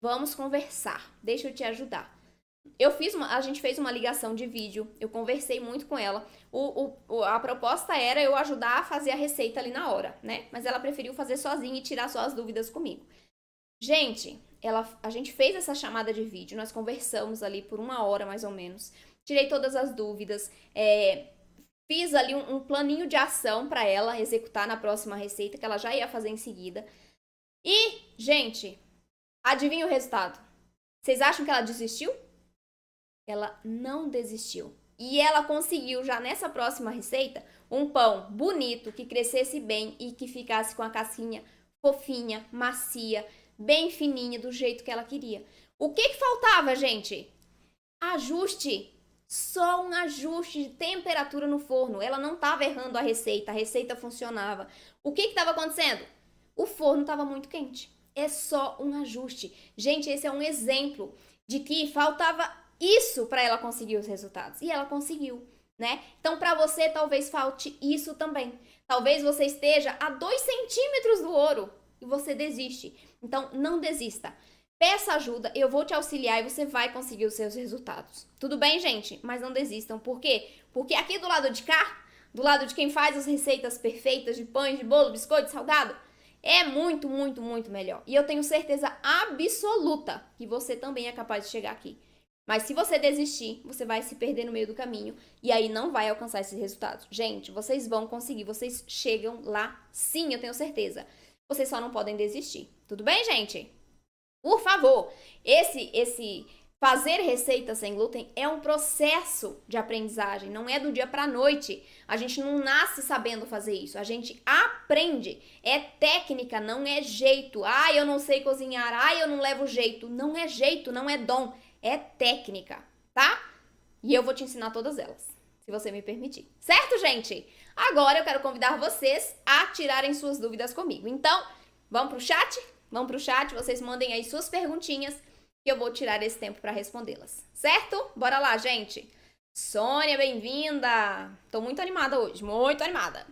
Vamos conversar, deixa eu te ajudar. A gente fez uma ligação de vídeo, eu conversei muito com ela. A proposta era eu ajudar a fazer a receita ali na hora, né? Mas ela preferiu fazer sozinha e tirar só as dúvidas comigo. Gente, a gente fez essa chamada de vídeo, nós conversamos ali por 1 hora mais ou menos. Tirei todas as dúvidas, fiz ali um planinho de ação para ela executar na próxima receita, que ela já ia fazer em seguida. E, gente, adivinha o resultado? Vocês acham que ela desistiu? Ela não desistiu. E ela conseguiu, já nessa próxima receita, um pão bonito, que crescesse bem e que ficasse com a casquinha fofinha, macia, bem fininha, do jeito que ela queria. O que faltava, gente? Ajuste. Só um ajuste de temperatura no forno. Ela não estava errando a receita funcionava. O que estava acontecendo? O forno estava muito quente. É só um ajuste. Gente, esse é um exemplo de que faltava isso para ela conseguir os resultados. E ela conseguiu, né? Então, para você, talvez falte isso também. Talvez você esteja a 2 centímetros do ouro e você desiste. Então, não desista. Peça ajuda, eu vou te auxiliar e você vai conseguir os seus resultados. Tudo bem, gente? Mas não desistam. Por quê? Porque aqui do lado de cá, do lado de quem faz as receitas perfeitas de pães, de bolo, biscoito, salgado, é muito, muito, muito melhor. E eu tenho certeza absoluta que você também é capaz de chegar aqui. Mas se você desistir, você vai se perder no meio do caminho e aí não vai alcançar esses resultados. Gente, vocês vão conseguir, vocês chegam lá sim, eu tenho certeza. Vocês só não podem desistir. Tudo bem, gente? Por favor, esse fazer receita sem glúten é um processo de aprendizagem, não é do dia para a noite. A gente não nasce sabendo fazer isso, a gente aprende. É técnica, não é jeito. Ah, eu não sei cozinhar, ah, eu não levo jeito. Não é jeito, não é dom, é técnica, tá? E eu vou te ensinar todas elas, se você me permitir. Certo, gente? Agora eu quero convidar vocês a tirarem suas dúvidas comigo. Então, vamos pro chat? Vamos pro chat, vocês mandem aí suas perguntinhas que eu vou tirar esse tempo para respondê-las. Certo? Bora lá, gente. Sônia, bem-vinda. Tô muito animada hoje, muito animada.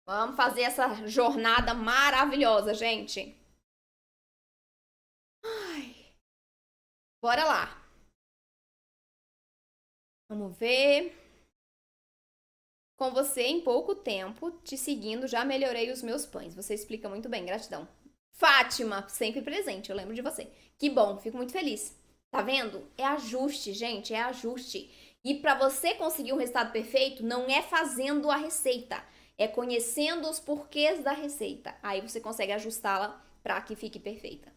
Vamos fazer essa jornada maravilhosa, gente. Ai. Bora lá. Vamos ver. Com você em pouco tempo, te seguindo, já melhorei os meus pães. Você explica muito bem, gratidão. Fátima, sempre presente, eu lembro de você. Que bom, fico muito feliz. Tá vendo? É ajuste, gente, é ajuste. E para você conseguir um resultado perfeito, não é fazendo a receita, é conhecendo os porquês da receita. Aí você consegue ajustá-la para que fique perfeita.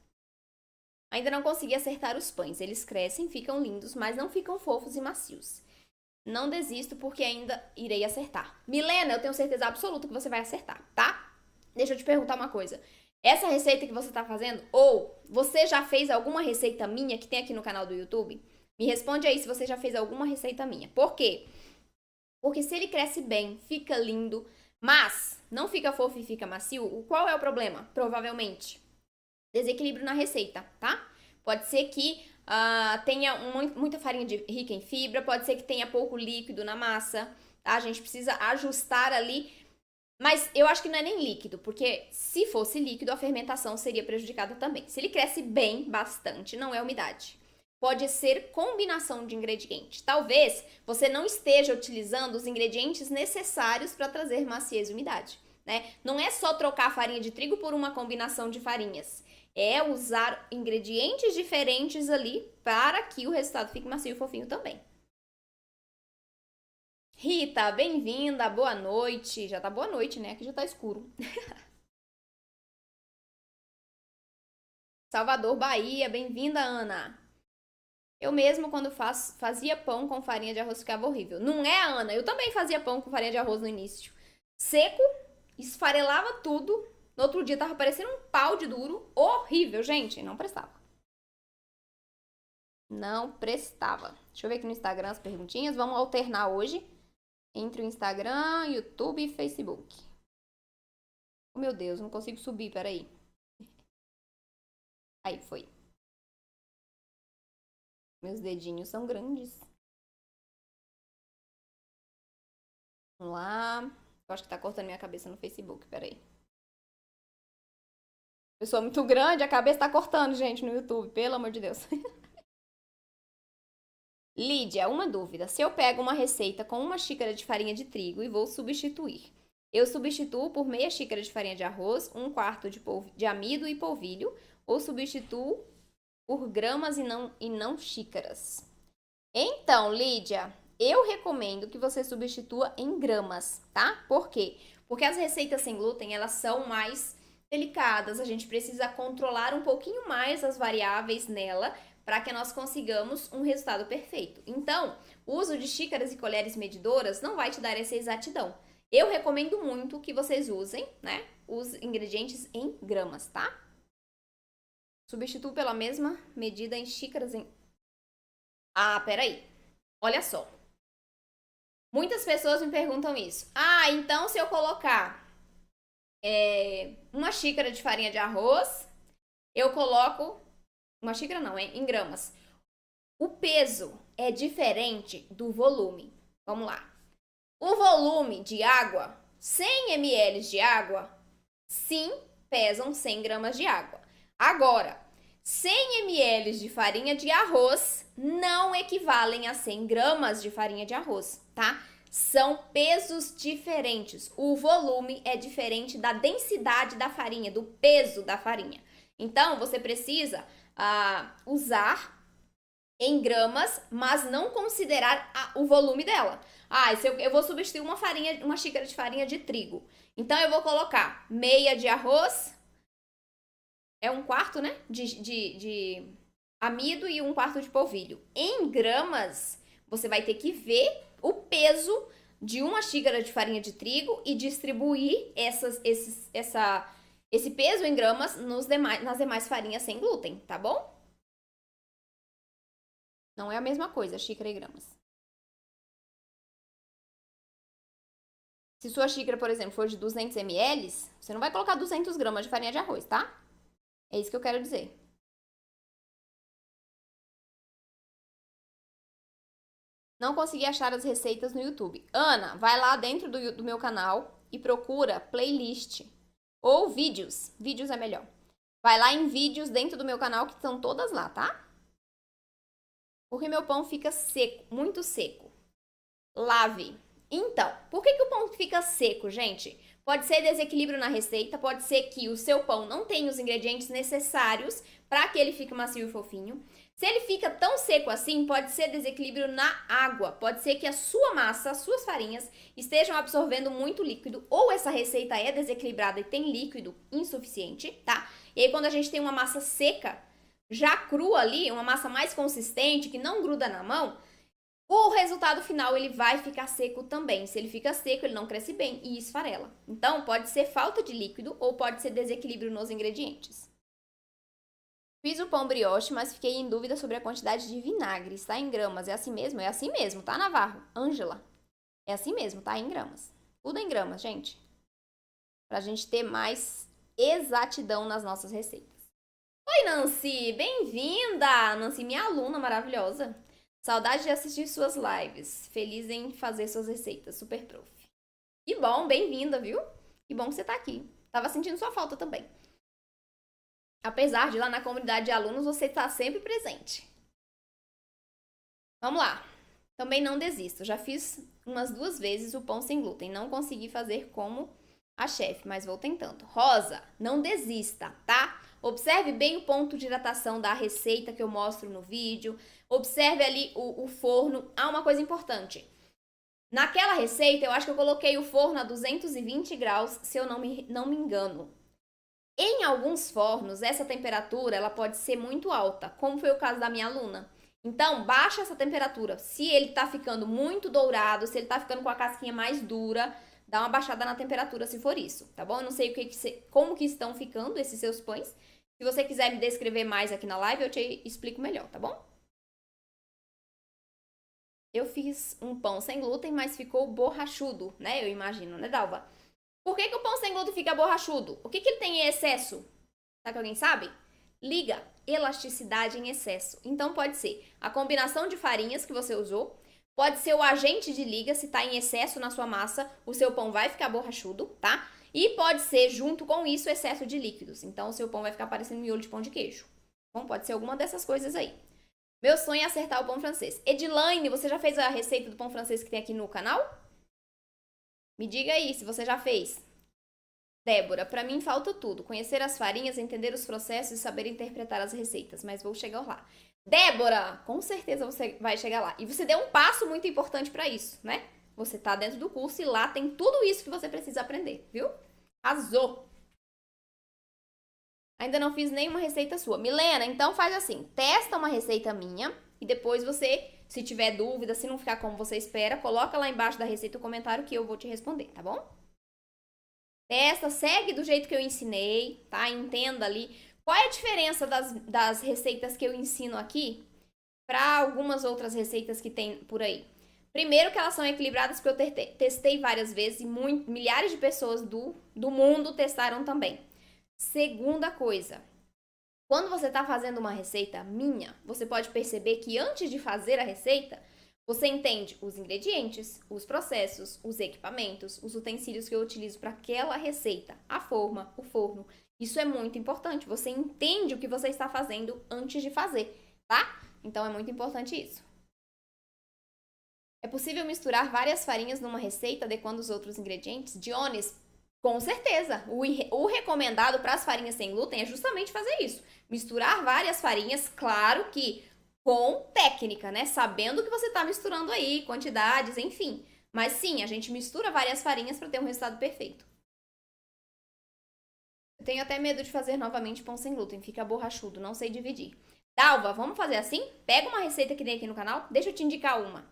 Ainda não consegui acertar os pães. Eles crescem, ficam lindos, mas não ficam fofos e macios. Não desisto porque ainda irei acertar. Milena, eu tenho certeza absoluta que você vai acertar, tá? Deixa eu te perguntar uma coisa. Essa receita que você tá fazendo, ou você já fez alguma receita minha que tem aqui no canal do YouTube? Me responde aí se você já fez alguma receita minha. Por quê? Porque se ele cresce bem, fica lindo, mas não fica fofo e fica macio, qual é o problema? Provavelmente desequilíbrio na receita, tá? Pode ser que tenha muita farinha rica em fibra, pode ser que tenha pouco líquido na massa, tá? A gente precisa ajustar ali, mas eu acho que não é nem líquido, porque se fosse líquido, a fermentação seria prejudicada também. Se ele cresce bem, bastante, não é umidade. Pode ser combinação de ingredientes. Talvez você não esteja utilizando os ingredientes necessários para trazer maciez e umidade, né? Não é só trocar a farinha de trigo por uma combinação de farinhas. É usar ingredientes diferentes ali para que o resultado fique macio e fofinho também. Rita, bem-vinda, boa noite. Já tá boa noite, né? Aqui já tá escuro. Salvador, Bahia, bem-vinda, Ana. Eu mesmo, quando fazia pão com farinha de arroz, ficava horrível. Não é, Ana? Eu também fazia pão com farinha de arroz no início. Seco, esfarelava tudo. No outro dia tava parecendo um pau de duro. Horrível, gente. Não prestava. Não prestava. Deixa eu ver aqui no Instagram as perguntinhas. Vamos alternar hoje entre o Instagram, YouTube e Facebook. Oh, meu Deus, não consigo subir, peraí. Aí, foi. Meus dedinhos são grandes. Vamos lá. Eu acho que tá cortando minha cabeça no Facebook, peraí. Pessoa muito grande, a cabeça tá cortando, gente, no YouTube, pelo amor de Deus. Lídia, uma dúvida. Se eu pego uma receita com uma xícara de farinha de trigo e vou substituir, eu substituo por meia xícara de farinha de arroz, 1/4 de amido e polvilho, ou substituo por gramas e não xícaras? Então, Lídia, eu recomendo que você substitua em gramas, tá? Por quê? Porque as receitas sem glúten, elas são mais delicadas, a gente precisa controlar um pouquinho mais as variáveis nela para que nós consigamos um resultado perfeito. Então, o uso de xícaras e colheres medidoras não vai te dar essa exatidão. Eu recomendo muito que vocês usem, né, os ingredientes em gramas, tá? Substituo pela mesma medida em xícaras em... Ah, peraí. Olha só. Muitas pessoas me perguntam isso. Ah, então se eu colocar uma xícara de farinha de arroz, eu coloco... Uma xícara não, em gramas. O peso é diferente do volume. Vamos lá. O volume de água, 100 ml de água, sim, pesam 100 gramas de água. Agora, 100 ml de farinha de arroz não equivalem a 100 gramas de farinha de arroz, tá? São pesos diferentes. O volume é diferente da densidade da farinha, do peso da farinha. Então, você precisa usar em gramas, mas não considerar o volume dela. Ah, eu vou substituir uma xícara de farinha de trigo. Então, eu vou colocar meia de arroz, 1/4, né, de amido e 1/4 de polvilho. Em gramas, você vai ter que ver o peso de uma xícara de farinha de trigo e distribuir esse peso em gramas nas demais farinhas sem glúten, tá bom? Não é a mesma coisa, xícara e gramas. Se sua xícara, por exemplo, for de 200 ml, você não vai colocar 200 gramas de farinha de arroz, tá? É isso que eu quero dizer. Não consegui achar as receitas no YouTube. Ana, vai lá dentro do meu canal e procura playlist ou vídeos. Vídeos é melhor. Vai lá em vídeos dentro do meu canal que estão todas lá, tá? Porque meu pão fica seco, muito seco. Lave. Então, por que o pão fica seco, gente? Pode ser desequilíbrio na receita, pode ser que o seu pão não tenha os ingredientes necessários para que ele fique macio e fofinho. Se ele fica tão seco assim, pode ser desequilíbrio na água. Pode ser que a sua massa, as suas farinhas estejam absorvendo muito líquido, ou essa receita é desequilibrada e tem líquido insuficiente, tá? E aí, quando a gente tem uma massa seca, já crua ali, uma massa mais consistente, que não gruda na mão, o resultado final ele vai ficar seco também. Se ele fica seco, ele não cresce bem e esfarela. Então, pode ser falta de líquido ou pode ser desequilíbrio nos ingredientes. Fiz o pão brioche, mas fiquei em dúvida sobre a quantidade de vinagre. Está em gramas. É assim mesmo? É assim mesmo, tá, Navarro? Ângela. É assim mesmo, tá? Em gramas. Tudo em gramas, gente. Pra gente ter mais exatidão nas nossas receitas. Oi, Nancy! Bem-vinda! Nancy, minha aluna maravilhosa. Saudade de assistir suas lives. Feliz em fazer suas receitas. Super prof. Que bom, bem-vinda, viu? Que bom que você tá aqui. Tava sentindo sua falta também. Apesar de lá na comunidade de alunos você estar sempre presente. Vamos lá. Também não desisto. Já fiz umas 2 vezes o pão sem glúten. Não consegui fazer como a chefe, mas vou tentando. Rosa, não desista, tá? Observe bem o ponto de hidratação da receita que eu mostro no vídeo. Observe ali o forno. Ah, uma coisa importante. Naquela receita, eu acho que eu coloquei o forno a 220 graus, se eu não me engano. Em alguns fornos, essa temperatura ela pode ser muito alta, como foi o caso da minha aluna. Então, baixa essa temperatura. Se ele tá ficando muito dourado, se ele tá ficando com a casquinha mais dura, dá uma baixada na temperatura se for isso, tá bom? Eu não sei como que estão ficando esses seus pães. Se você quiser me descrever mais aqui na live, eu te explico melhor, tá bom? Eu fiz um pão sem glúten, mas ficou borrachudo, né? Eu imagino, né, Dalva? Por que o pão sem glúten fica borrachudo? O que ele tem em excesso? Será que alguém sabe? Liga, elasticidade em excesso. Então pode ser a combinação de farinhas que você usou, pode ser o agente de liga, se está em excesso na sua massa, o seu pão vai ficar borrachudo, tá? E pode ser, junto com isso, excesso de líquidos. Então o seu pão vai ficar parecendo miolo de pão de queijo. Bom, pode ser alguma dessas coisas aí. Meu sonho é acertar o pão francês. Edilaine, você já fez a receita do pão francês que tem aqui no canal? Me diga aí se você já fez. Débora, pra mim falta tudo. Conhecer as farinhas, entender os processos e saber interpretar as receitas. Mas vou chegar lá. Débora, com certeza você vai chegar lá. E você deu um passo muito importante pra isso, né? Você tá dentro do curso e lá tem tudo isso que você precisa aprender, viu? Arrasou! Ainda não fiz nenhuma receita sua. Milena, então faz assim, testa uma receita minha e depois você, se tiver dúvida, se não ficar como você espera, coloca lá embaixo da receita o comentário que eu vou te responder, tá bom? Testa, segue do jeito que eu ensinei, tá? Entenda ali. Qual é a diferença das receitas que eu ensino aqui para algumas outras receitas que tem por aí? Primeiro que elas são equilibradas, porque eu testei várias vezes e milhares de pessoas do mundo testaram também. Segunda coisa, quando você está fazendo uma receita minha, você pode perceber que antes de fazer a receita, você entende os ingredientes, os processos, os equipamentos, os utensílios que eu utilizo para aquela receita, a forma, o forno. Isso é muito importante. Você entende o que você está fazendo antes de fazer, tá? Então é muito importante isso. É possível misturar várias farinhas numa receita adequando os outros ingredientes? Dionis, com certeza. O recomendado para as farinhas sem glúten é justamente fazer isso. Misturar várias farinhas, claro que com técnica, né? Sabendo o que você está misturando aí, quantidades, enfim. Mas sim, a gente mistura várias farinhas para ter um resultado perfeito. Eu tenho até medo de fazer novamente pão sem glúten, fica borrachudo, não sei dividir. Dalva, vamos fazer assim? Pega uma receita que tem aqui no canal, deixa eu te indicar uma.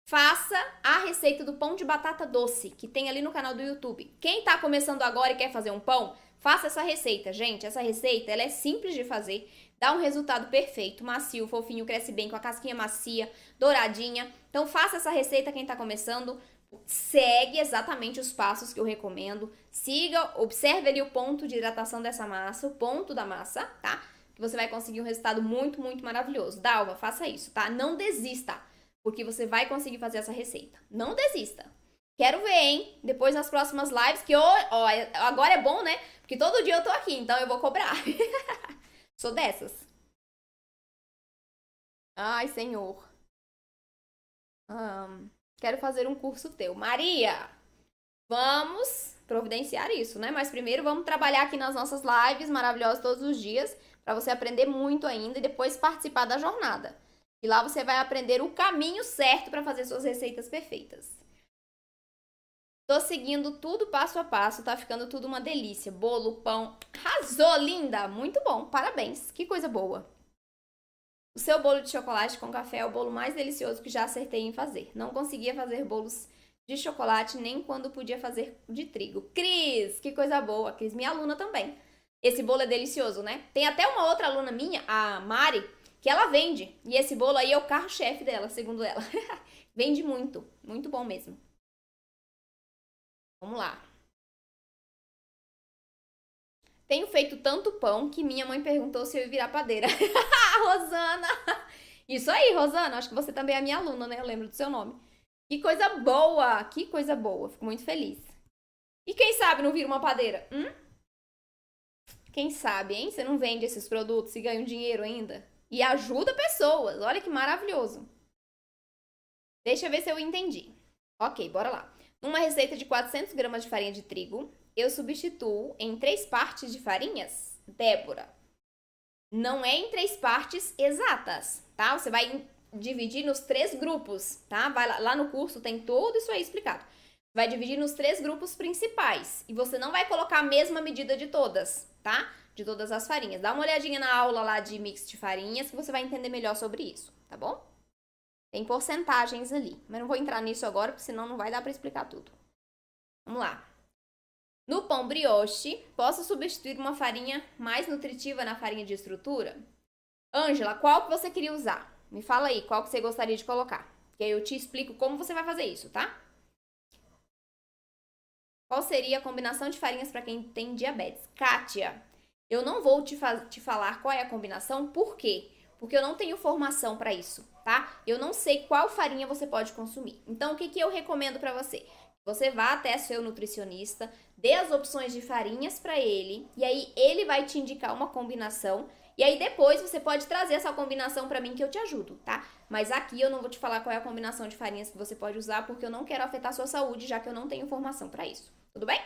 Faça a receita do pão de batata doce, que tem ali no canal do YouTube. Quem tá começando agora e quer fazer um pão, faça essa receita. Gente, essa receita, ela é simples de fazer, dá um resultado perfeito, macio, fofinho, cresce bem, com a casquinha macia, douradinha. Então faça essa receita quem tá começando, segue exatamente os passos que eu recomendo. Siga, observe ali o ponto de hidratação dessa massa, o ponto da massa, tá? Que você vai conseguir um resultado muito, muito maravilhoso. Dalva, faça isso, tá? Não desista. Porque você vai conseguir fazer essa receita. Não desista. Quero ver, hein? Depois nas próximas lives, que agora é bom, né? Porque todo dia eu tô aqui, então eu vou cobrar. Sou dessas. Ai, Senhor. Quero fazer um curso teu. Maria, vamos providenciar isso, né? Mas primeiro vamos trabalhar aqui nas nossas lives maravilhosas todos os dias, para você aprender muito ainda e depois participar da jornada. E lá você vai aprender o caminho certo para fazer suas receitas perfeitas. Tô seguindo tudo passo a passo, tá ficando tudo uma delícia. Bolo, pão, arrasou, linda! Muito bom, parabéns, que coisa boa. O seu bolo de chocolate com café é o bolo mais delicioso que já acertei em fazer. Não conseguia fazer bolos de chocolate nem quando podia fazer de trigo. Cris, que coisa boa. Cris, minha aluna também. Esse bolo é delicioso, né? Tem até uma outra aluna minha, a Mari, que ela vende. E esse bolo aí é o carro-chefe dela, segundo ela. Vende muito. Muito bom mesmo. Vamos lá. Tenho feito tanto pão que minha mãe perguntou se eu ia virar padeira. Rosana! Isso aí, Rosana. Acho que você também é minha aluna, né? Eu lembro do seu nome. Que coisa boa! Que coisa boa. Fico muito feliz. E quem sabe não vira uma padeira? Quem sabe, hein? Você não vende esses produtos e ganha um dinheiro ainda? E ajuda pessoas. Olha que maravilhoso. Deixa eu ver se eu entendi. Ok, bora lá. Numa receita de 400 gramas de farinha de trigo, eu substituo em 3 partes de farinhas? Débora, não é em 3 partes exatas, tá? Você vai dividir nos 3 grupos, tá? Vai lá no curso, tem tudo isso aí explicado. Vai dividir nos 3 grupos principais. E você não vai colocar a mesma medida de todas, tá? De todas as farinhas. Dá uma olhadinha na aula lá de mix de farinhas que você vai entender melhor sobre isso, tá bom? Tem porcentagens ali. Mas não vou entrar nisso agora, porque senão não vai dar pra explicar tudo. Vamos lá. No pão brioche, posso substituir uma farinha mais nutritiva na farinha de estrutura? Ângela, qual que você queria usar? Me fala aí, qual que você gostaria de colocar? Que aí eu te explico como você vai fazer isso, tá? Qual seria a combinação de farinhas para quem tem diabetes? Kátia, eu não vou te falar qual é a combinação, por quê? Porque eu não tenho formação para isso, tá? Eu não sei qual farinha você pode consumir. Então, o que eu recomendo para você? Você vá até seu nutricionista, dê as opções de farinhas para ele, e aí ele vai te indicar uma combinação, e aí depois você pode trazer essa combinação para mim que eu te ajudo, tá? Mas aqui eu não vou te falar qual é a combinação de farinhas que você pode usar, porque eu não quero afetar a sua saúde, já que eu não tenho formação para isso. Tudo bem?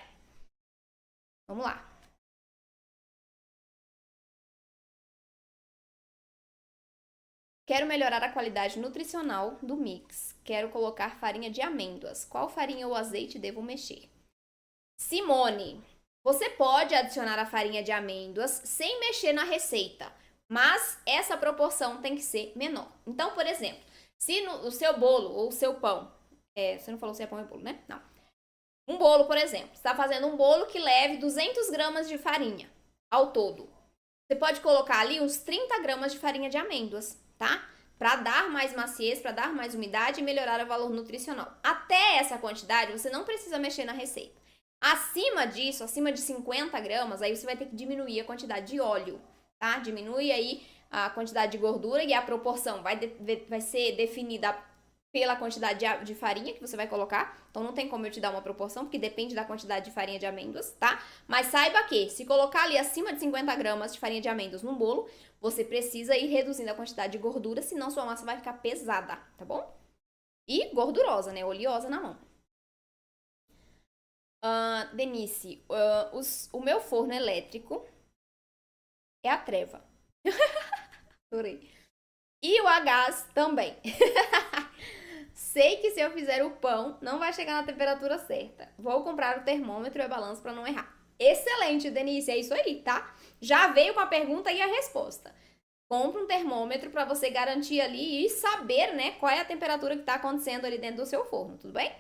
Vamos lá. Quero melhorar a qualidade nutricional do mix. Quero colocar farinha de amêndoas. Qual farinha ou azeite devo mexer? Simone, você pode adicionar a farinha de amêndoas sem mexer na receita, mas essa proporção tem que ser menor. Então, por exemplo, se no seu bolo ou o seu pão, você não falou se é pão ou bolo, né? Não. Um bolo, por exemplo, você está fazendo um bolo que leve 200 gramas de farinha ao todo. Você pode colocar ali uns 30 gramas de farinha de amêndoas, tá? Para dar mais maciez, para dar mais umidade e melhorar o valor nutricional. Até essa quantidade, você não precisa mexer na receita. Acima disso, acima de 50 gramas, aí você vai ter que diminuir a quantidade de óleo, tá? Diminui aí a quantidade de gordura e a proporção vai ser definida pela quantidade de farinha que você vai colocar. Então, não tem como eu te dar uma proporção, porque depende da quantidade de farinha de amêndoas, tá? Mas saiba que, se colocar ali acima de 50 gramas de farinha de amêndoas num bolo, você precisa ir reduzindo a quantidade de gordura, senão sua massa vai ficar pesada, tá bom? E gordurosa, né? Oleosa na mão. Denise, o meu forno elétrico é a treva. Adorei. E o a gás também. Sei que se eu fizer o pão, não vai chegar na temperatura certa. Vou comprar o termômetro e a balança para não errar. Excelente, Denise, é isso aí, tá? Já veio com a pergunta e a resposta. Compre um termômetro para você garantir ali e saber, né, qual é a temperatura que tá acontecendo ali dentro do seu forno, tudo bem?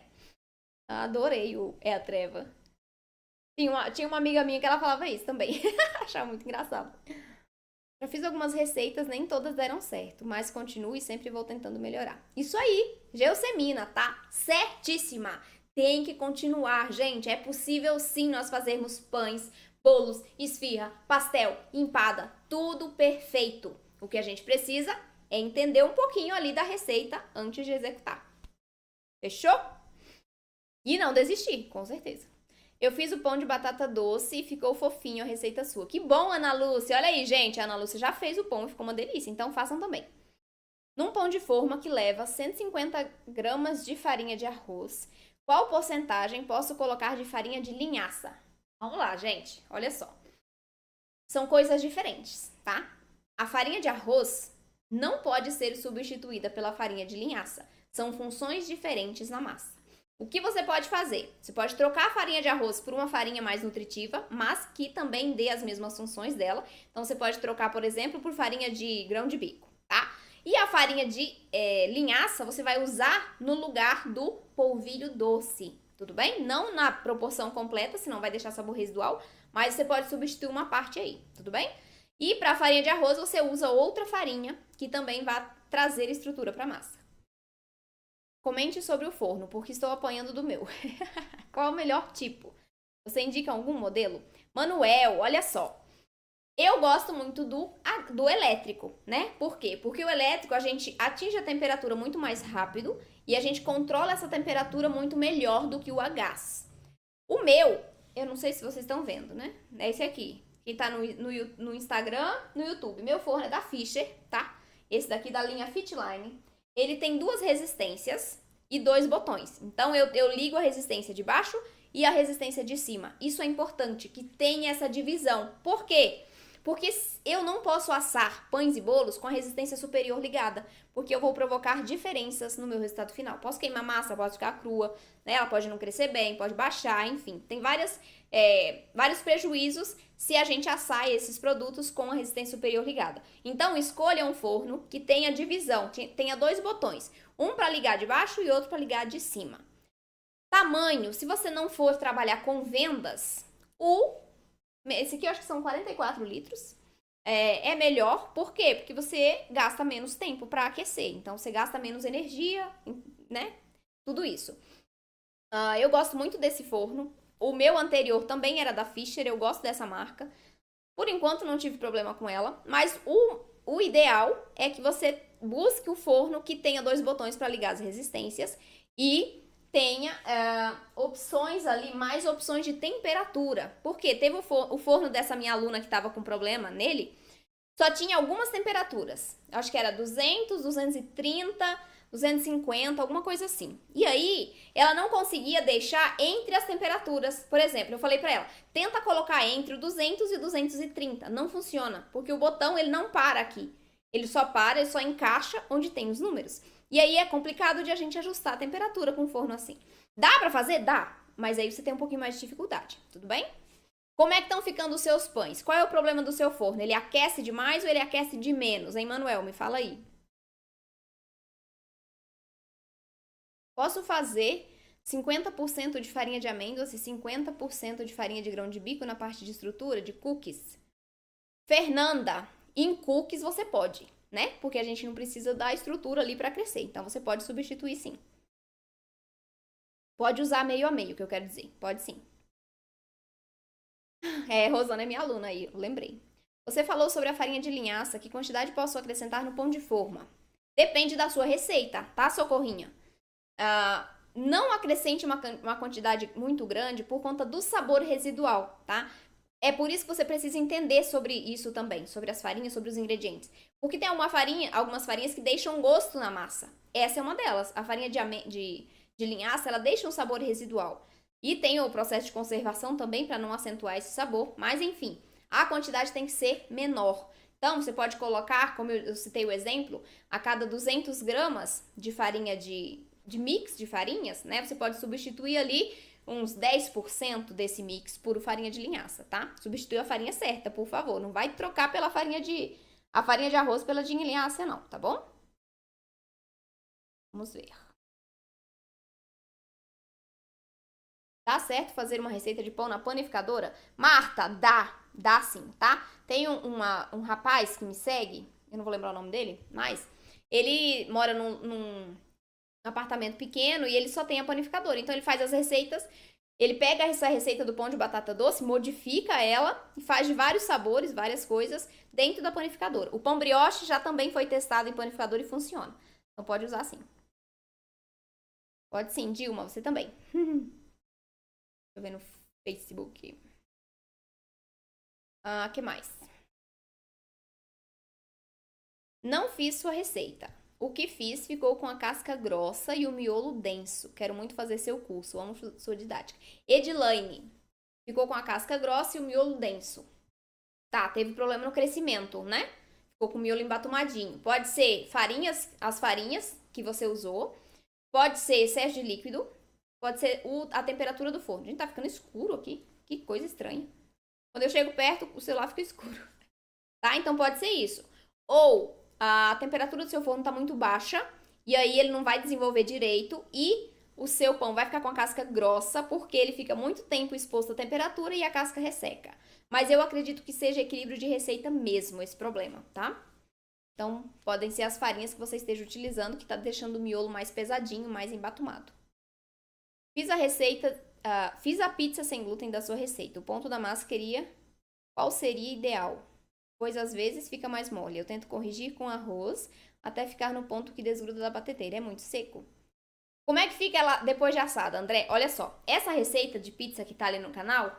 Adorei o a treva. Tinha uma amiga minha que ela falava isso também. Achava muito engraçado. Já fiz algumas receitas, nem todas deram certo, mas continuo e sempre vou tentando melhorar. Isso aí, Geucemina, tá? Certíssima! Tem que continuar, gente. É possível sim nós fazermos pães, bolos, esfirra, pastel, empada, tudo perfeito. O que a gente precisa é entender um pouquinho ali da receita antes de executar. Fechou? E não desistir, com certeza. Eu fiz o pão de batata doce e ficou fofinho a receita sua. Que bom, Ana Lúcia. Olha aí, gente. A Ana Lúcia já fez o pão e ficou uma delícia. Então, façam também. Num pão de forma que leva 150 gramas de farinha de arroz, qual porcentagem posso colocar de farinha de linhaça? Vamos lá, gente. Olha só. São coisas diferentes, tá? A farinha de arroz não pode ser substituída pela farinha de linhaça. São funções diferentes na massa. O que você pode fazer? Você pode trocar a farinha de arroz por uma farinha mais nutritiva, mas que também dê as mesmas funções dela. Então, você pode trocar, por exemplo, por farinha de grão de bico, tá? E a farinha de linhaça, você vai usar no lugar do polvilho doce, tudo bem? Não na proporção completa, senão vai deixar sabor residual, mas você pode substituir uma parte aí, tudo bem? E para a farinha de arroz, você usa outra farinha, que também vai trazer estrutura para a massa. Comente sobre o forno, porque estou apanhando do meu. Qual é o melhor tipo? Você indica algum modelo? Manuel, olha só. Eu gosto muito do elétrico, né? Por quê? Porque o elétrico a gente atinge a temperatura muito mais rápido e a gente controla essa temperatura muito melhor do que o a gás. O meu, eu não sei se vocês estão vendo, né? É esse aqui, que tá no Instagram, no YouTube. Meu forno é da Fischer, tá? Esse daqui da linha Fitline. Ele tem 2 resistências e 2 botões. Então, eu ligo a resistência de baixo e a resistência de cima. Isso é importante, que tenha essa divisão. Por quê? Porque eu não posso assar pães e bolos com a resistência superior ligada, porque eu vou provocar diferenças no meu resultado final. Posso queimar massa, pode ficar crua, né? Ela pode não crescer bem, pode baixar, enfim. Tem vários prejuízos se a gente assar esses produtos com a resistência superior ligada. Então, escolha um forno que tenha divisão, tenha 2 botões. Um para ligar de baixo e outro para ligar de cima. Tamanho, se você não for trabalhar com vendas, esse aqui eu acho que são 44 litros. é melhor. Por quê? Porque você gasta menos tempo para aquecer. Então, você gasta menos energia, né? Tudo isso. Eu gosto muito desse forno. O meu anterior também era da Fischer, eu gosto dessa marca. Por enquanto não tive problema com ela, mas o ideal é que você busque o forno que tenha 2 botões para ligar as resistências e tenha opções ali, mais opções de temperatura. Porque teve o forno dessa minha aluna que estava com problema nele, só tinha algumas temperaturas. Acho que era 200, 230, 250, alguma coisa assim. E aí, ela não conseguia deixar entre as temperaturas. Por exemplo, eu falei pra ela, tenta colocar entre o 200 e 230. Não funciona, porque o botão ele não para aqui. Ele só encaixa onde tem os números. E aí é complicado de a gente ajustar a temperatura com o forno assim. Dá pra fazer? Dá. Mas aí você tem um pouquinho mais de dificuldade, tudo bem? Como é que estão ficando os seus pães? Qual é o problema do seu forno? Ele aquece demais ou ele aquece de menos? Hein, Manuel? Me fala aí. Posso fazer 50% de farinha de amêndoas e 50% de farinha de grão de bico na parte de estrutura, de cookies? Fernanda, em cookies você pode, né? Porque a gente não precisa da estrutura ali para crescer. Então você pode substituir sim. Pode usar meio a meio, que eu quero dizer. Pode sim. Rosana é minha aluna aí, eu lembrei. Você falou sobre a farinha de linhaça. Que quantidade posso acrescentar no pão de forma? Depende da sua receita, tá, Socorrinha? Não acrescente uma quantidade muito grande por conta do sabor residual, tá? É por isso que você precisa entender sobre isso também, sobre as farinhas, sobre os ingredientes. Porque tem algumas farinhas que deixam gosto na massa. Essa é uma delas. A farinha de linhaça, ela deixa um sabor residual. E tem o processo de conservação também para não acentuar esse sabor. Mas enfim, a quantidade tem que ser menor. Então, você pode colocar, como eu citei o exemplo, a cada 200 gramas de farinha de mix de farinhas, né? Você pode substituir ali uns 10% desse mix por farinha de linhaça, tá? Substitui a farinha certa, por favor. Não vai trocar a farinha de arroz pela de linhaça, não, tá bom? Vamos ver. Dá certo fazer uma receita de pão na panificadora? Marta, dá sim, tá? Tem um rapaz que me segue, eu não vou lembrar o nome dele, mas ele mora num apartamento pequeno e ele só tem a panificadora. Então ele faz as receitas, ele pega essa receita do pão de batata doce, modifica ela e faz de vários sabores, várias coisas dentro da panificadora. O pão brioche já também foi testado em panificador e funciona. Então pode usar sim. Pode sim, Dilma, você também. Deixa eu ver no Facebook. Que mais? Não fiz sua receita. O que fiz ficou com a casca grossa e o miolo denso. Quero muito fazer seu curso. Amo sua didática. Edilaine. Ficou com a casca grossa e o miolo denso. Tá, teve problema no crescimento, né? Ficou com o miolo embatumadinho. Pode ser as farinhas que você usou. Pode ser excesso de líquido. Pode ser a temperatura do forno. Gente, tá ficando escuro aqui. Que coisa estranha. Quando eu chego perto, o celular fica escuro. Tá? Então pode ser isso. Ou a temperatura do seu forno tá muito baixa e aí ele não vai desenvolver direito e o seu pão vai ficar com a casca grossa porque ele fica muito tempo exposto à temperatura e a casca resseca. Mas eu acredito que seja equilíbrio de receita mesmo esse problema, tá? Então, podem ser as farinhas que você esteja utilizando que tá deixando o miolo mais pesadinho, mais embatumado. Fiz a pizza sem glúten da sua receita. O ponto da massa qual seria ideal? Pois às vezes fica mais mole. Eu tento corrigir com arroz até ficar no ponto que desgruda da batedeira. É muito seco. Como é que fica ela depois de assada, André? Olha só, essa receita de pizza que tá ali no canal,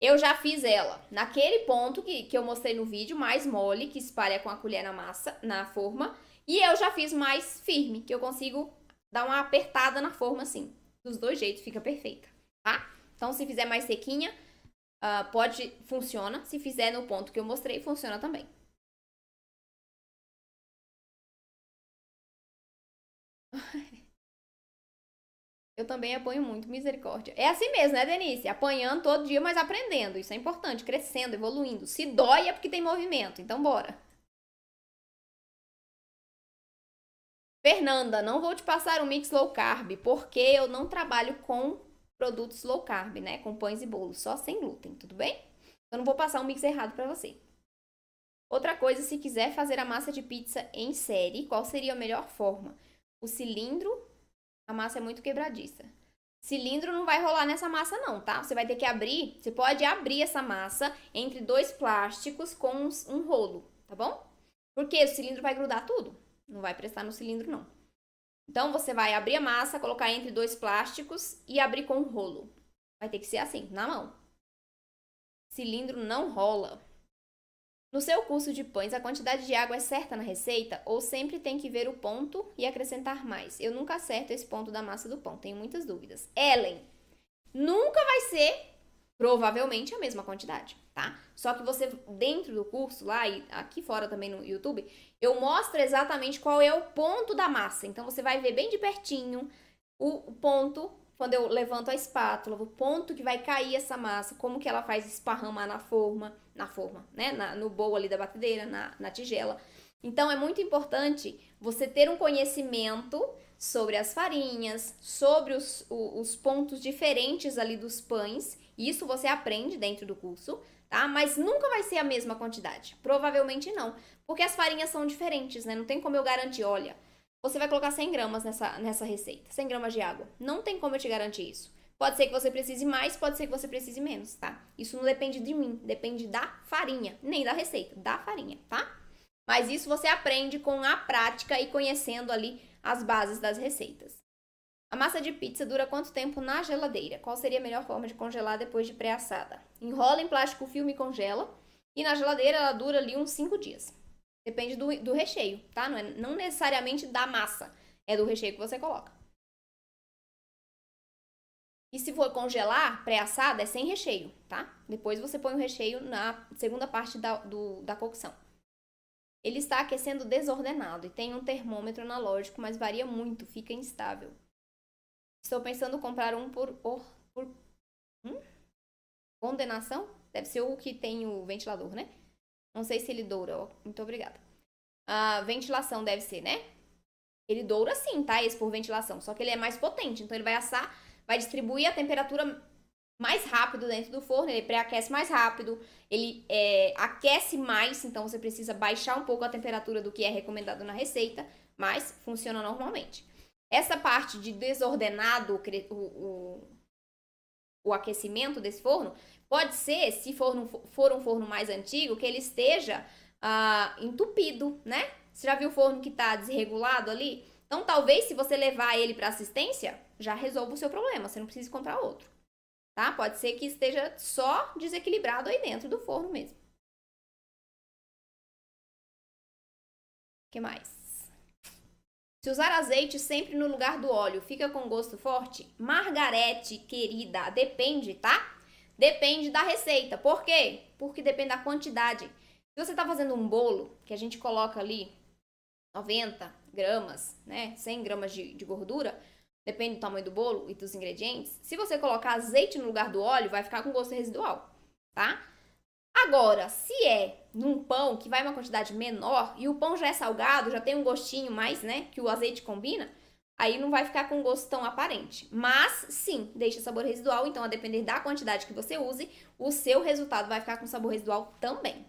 eu já fiz ela naquele ponto que eu mostrei no vídeo, mais mole, que espalha com a colher na massa, na forma. E eu já fiz mais firme, que eu consigo dar uma apertada na forma assim. Dos dois jeitos fica perfeita, tá? Então, se fizer mais sequinha, funciona. Se fizer no ponto que eu mostrei, funciona também. Eu também apanho muito, misericórdia. É assim mesmo, né, Denise? Apanhando todo dia, mas aprendendo. Isso é importante, crescendo, evoluindo. Se dói é porque tem movimento, então bora. Fernanda, não vou te passar um mix low carb, porque eu não trabalho com produtos low carb, né? Com pães e bolos, só sem glúten, tudo bem? Eu não vou passar um mix errado para você. Outra coisa, se quiser fazer a massa de pizza em série, qual seria a melhor forma? O cilindro, a massa é muito quebradiça. Cilindro não vai rolar nessa massa não, tá? Você vai ter que abrir, você pode abrir essa massa entre 2 plásticos com um rolo, tá bom? Porque o cilindro vai grudar tudo, não vai prestar no cilindro não. Então, você vai abrir a massa, colocar entre 2 plásticos e abrir com um rolo. Vai ter que ser assim, na mão. Cilindro não rola. No seu curso de pães, a quantidade de água é certa na receita ou sempre tem que ver o ponto e acrescentar mais? Eu nunca acerto esse ponto da massa do pão, tenho muitas dúvidas. Ellen, nunca vai ser provavelmente a mesma quantidade, tá? Só que você, dentro do curso lá e aqui fora também no YouTube, eu mostro exatamente qual é o ponto da massa. Então, você vai ver bem de pertinho o ponto, quando eu levanto a espátula, o ponto que vai cair essa massa, como que ela faz esparramar na forma, né? No bowl ali da batedeira, na tigela. Então, é muito importante você ter um conhecimento sobre as farinhas, sobre os pontos diferentes ali dos pães. Isso você aprende dentro do curso, tá? Mas nunca vai ser a mesma quantidade. Provavelmente não, porque as farinhas são diferentes, né? Não tem como eu garantir, olha, você vai colocar 100 gramas nessa receita, 100 gramas de água. Não tem como eu te garantir isso. Pode ser que você precise mais, pode ser que você precise menos, tá? Isso não depende de mim, depende da farinha, nem da receita, da farinha, tá? Mas isso você aprende com a prática e conhecendo ali as bases das receitas. A massa de pizza dura quanto tempo na geladeira? Qual seria a melhor forma de congelar depois de pré-assada? Enrola em plástico filme e congela. E na geladeira ela dura ali uns 5 dias. Depende do recheio, tá? Não necessariamente da massa. É do recheio que você coloca. E se for congelar pré-assada, é sem recheio, tá? Depois você põe o recheio na segunda parte da cocção. Ele está aquecendo desordenado e tem um termômetro analógico, mas varia muito, fica instável. Estou pensando em comprar um por condenação? Deve ser o que tem o ventilador, né? Não sei se ele doura, ó. Muito obrigada. A ventilação deve ser, né? Ele doura sim, tá? Esse por ventilação. Só que ele é mais potente. Então, ele vai assar, vai distribuir a temperatura mais rápido dentro do forno. Ele pré-aquece mais rápido. Ele aquece mais. Então, você precisa baixar um pouco a temperatura do que é recomendado na receita. Mas funciona normalmente. Essa parte de desordenado, o aquecimento desse forno, pode ser, se for um forno mais antigo, que ele esteja entupido, né? Você já viu o forno que está desregulado ali? Então, talvez, se você levar ele para assistência, já resolva o seu problema. Você não precisa comprar outro, tá? Pode ser que esteja só desequilibrado aí dentro do forno mesmo. O que mais? Se usar azeite sempre no lugar do óleo, fica com gosto forte? Margarete, querida, depende, tá? Depende da receita. Por quê? Porque depende da quantidade. Se você tá fazendo um bolo, que a gente coloca ali 90 gramas, né? 100 gramas de gordura, depende do tamanho do bolo e dos ingredientes. Se você colocar azeite no lugar do óleo, vai ficar com gosto residual, tá? Agora, se é num pão que vai uma quantidade menor e o pão já é salgado, já tem um gostinho mais, né, que o azeite combina, aí não vai ficar com gosto tão aparente. Mas, sim, deixa sabor residual, então a depender da quantidade que você use, o seu resultado vai ficar com sabor residual também.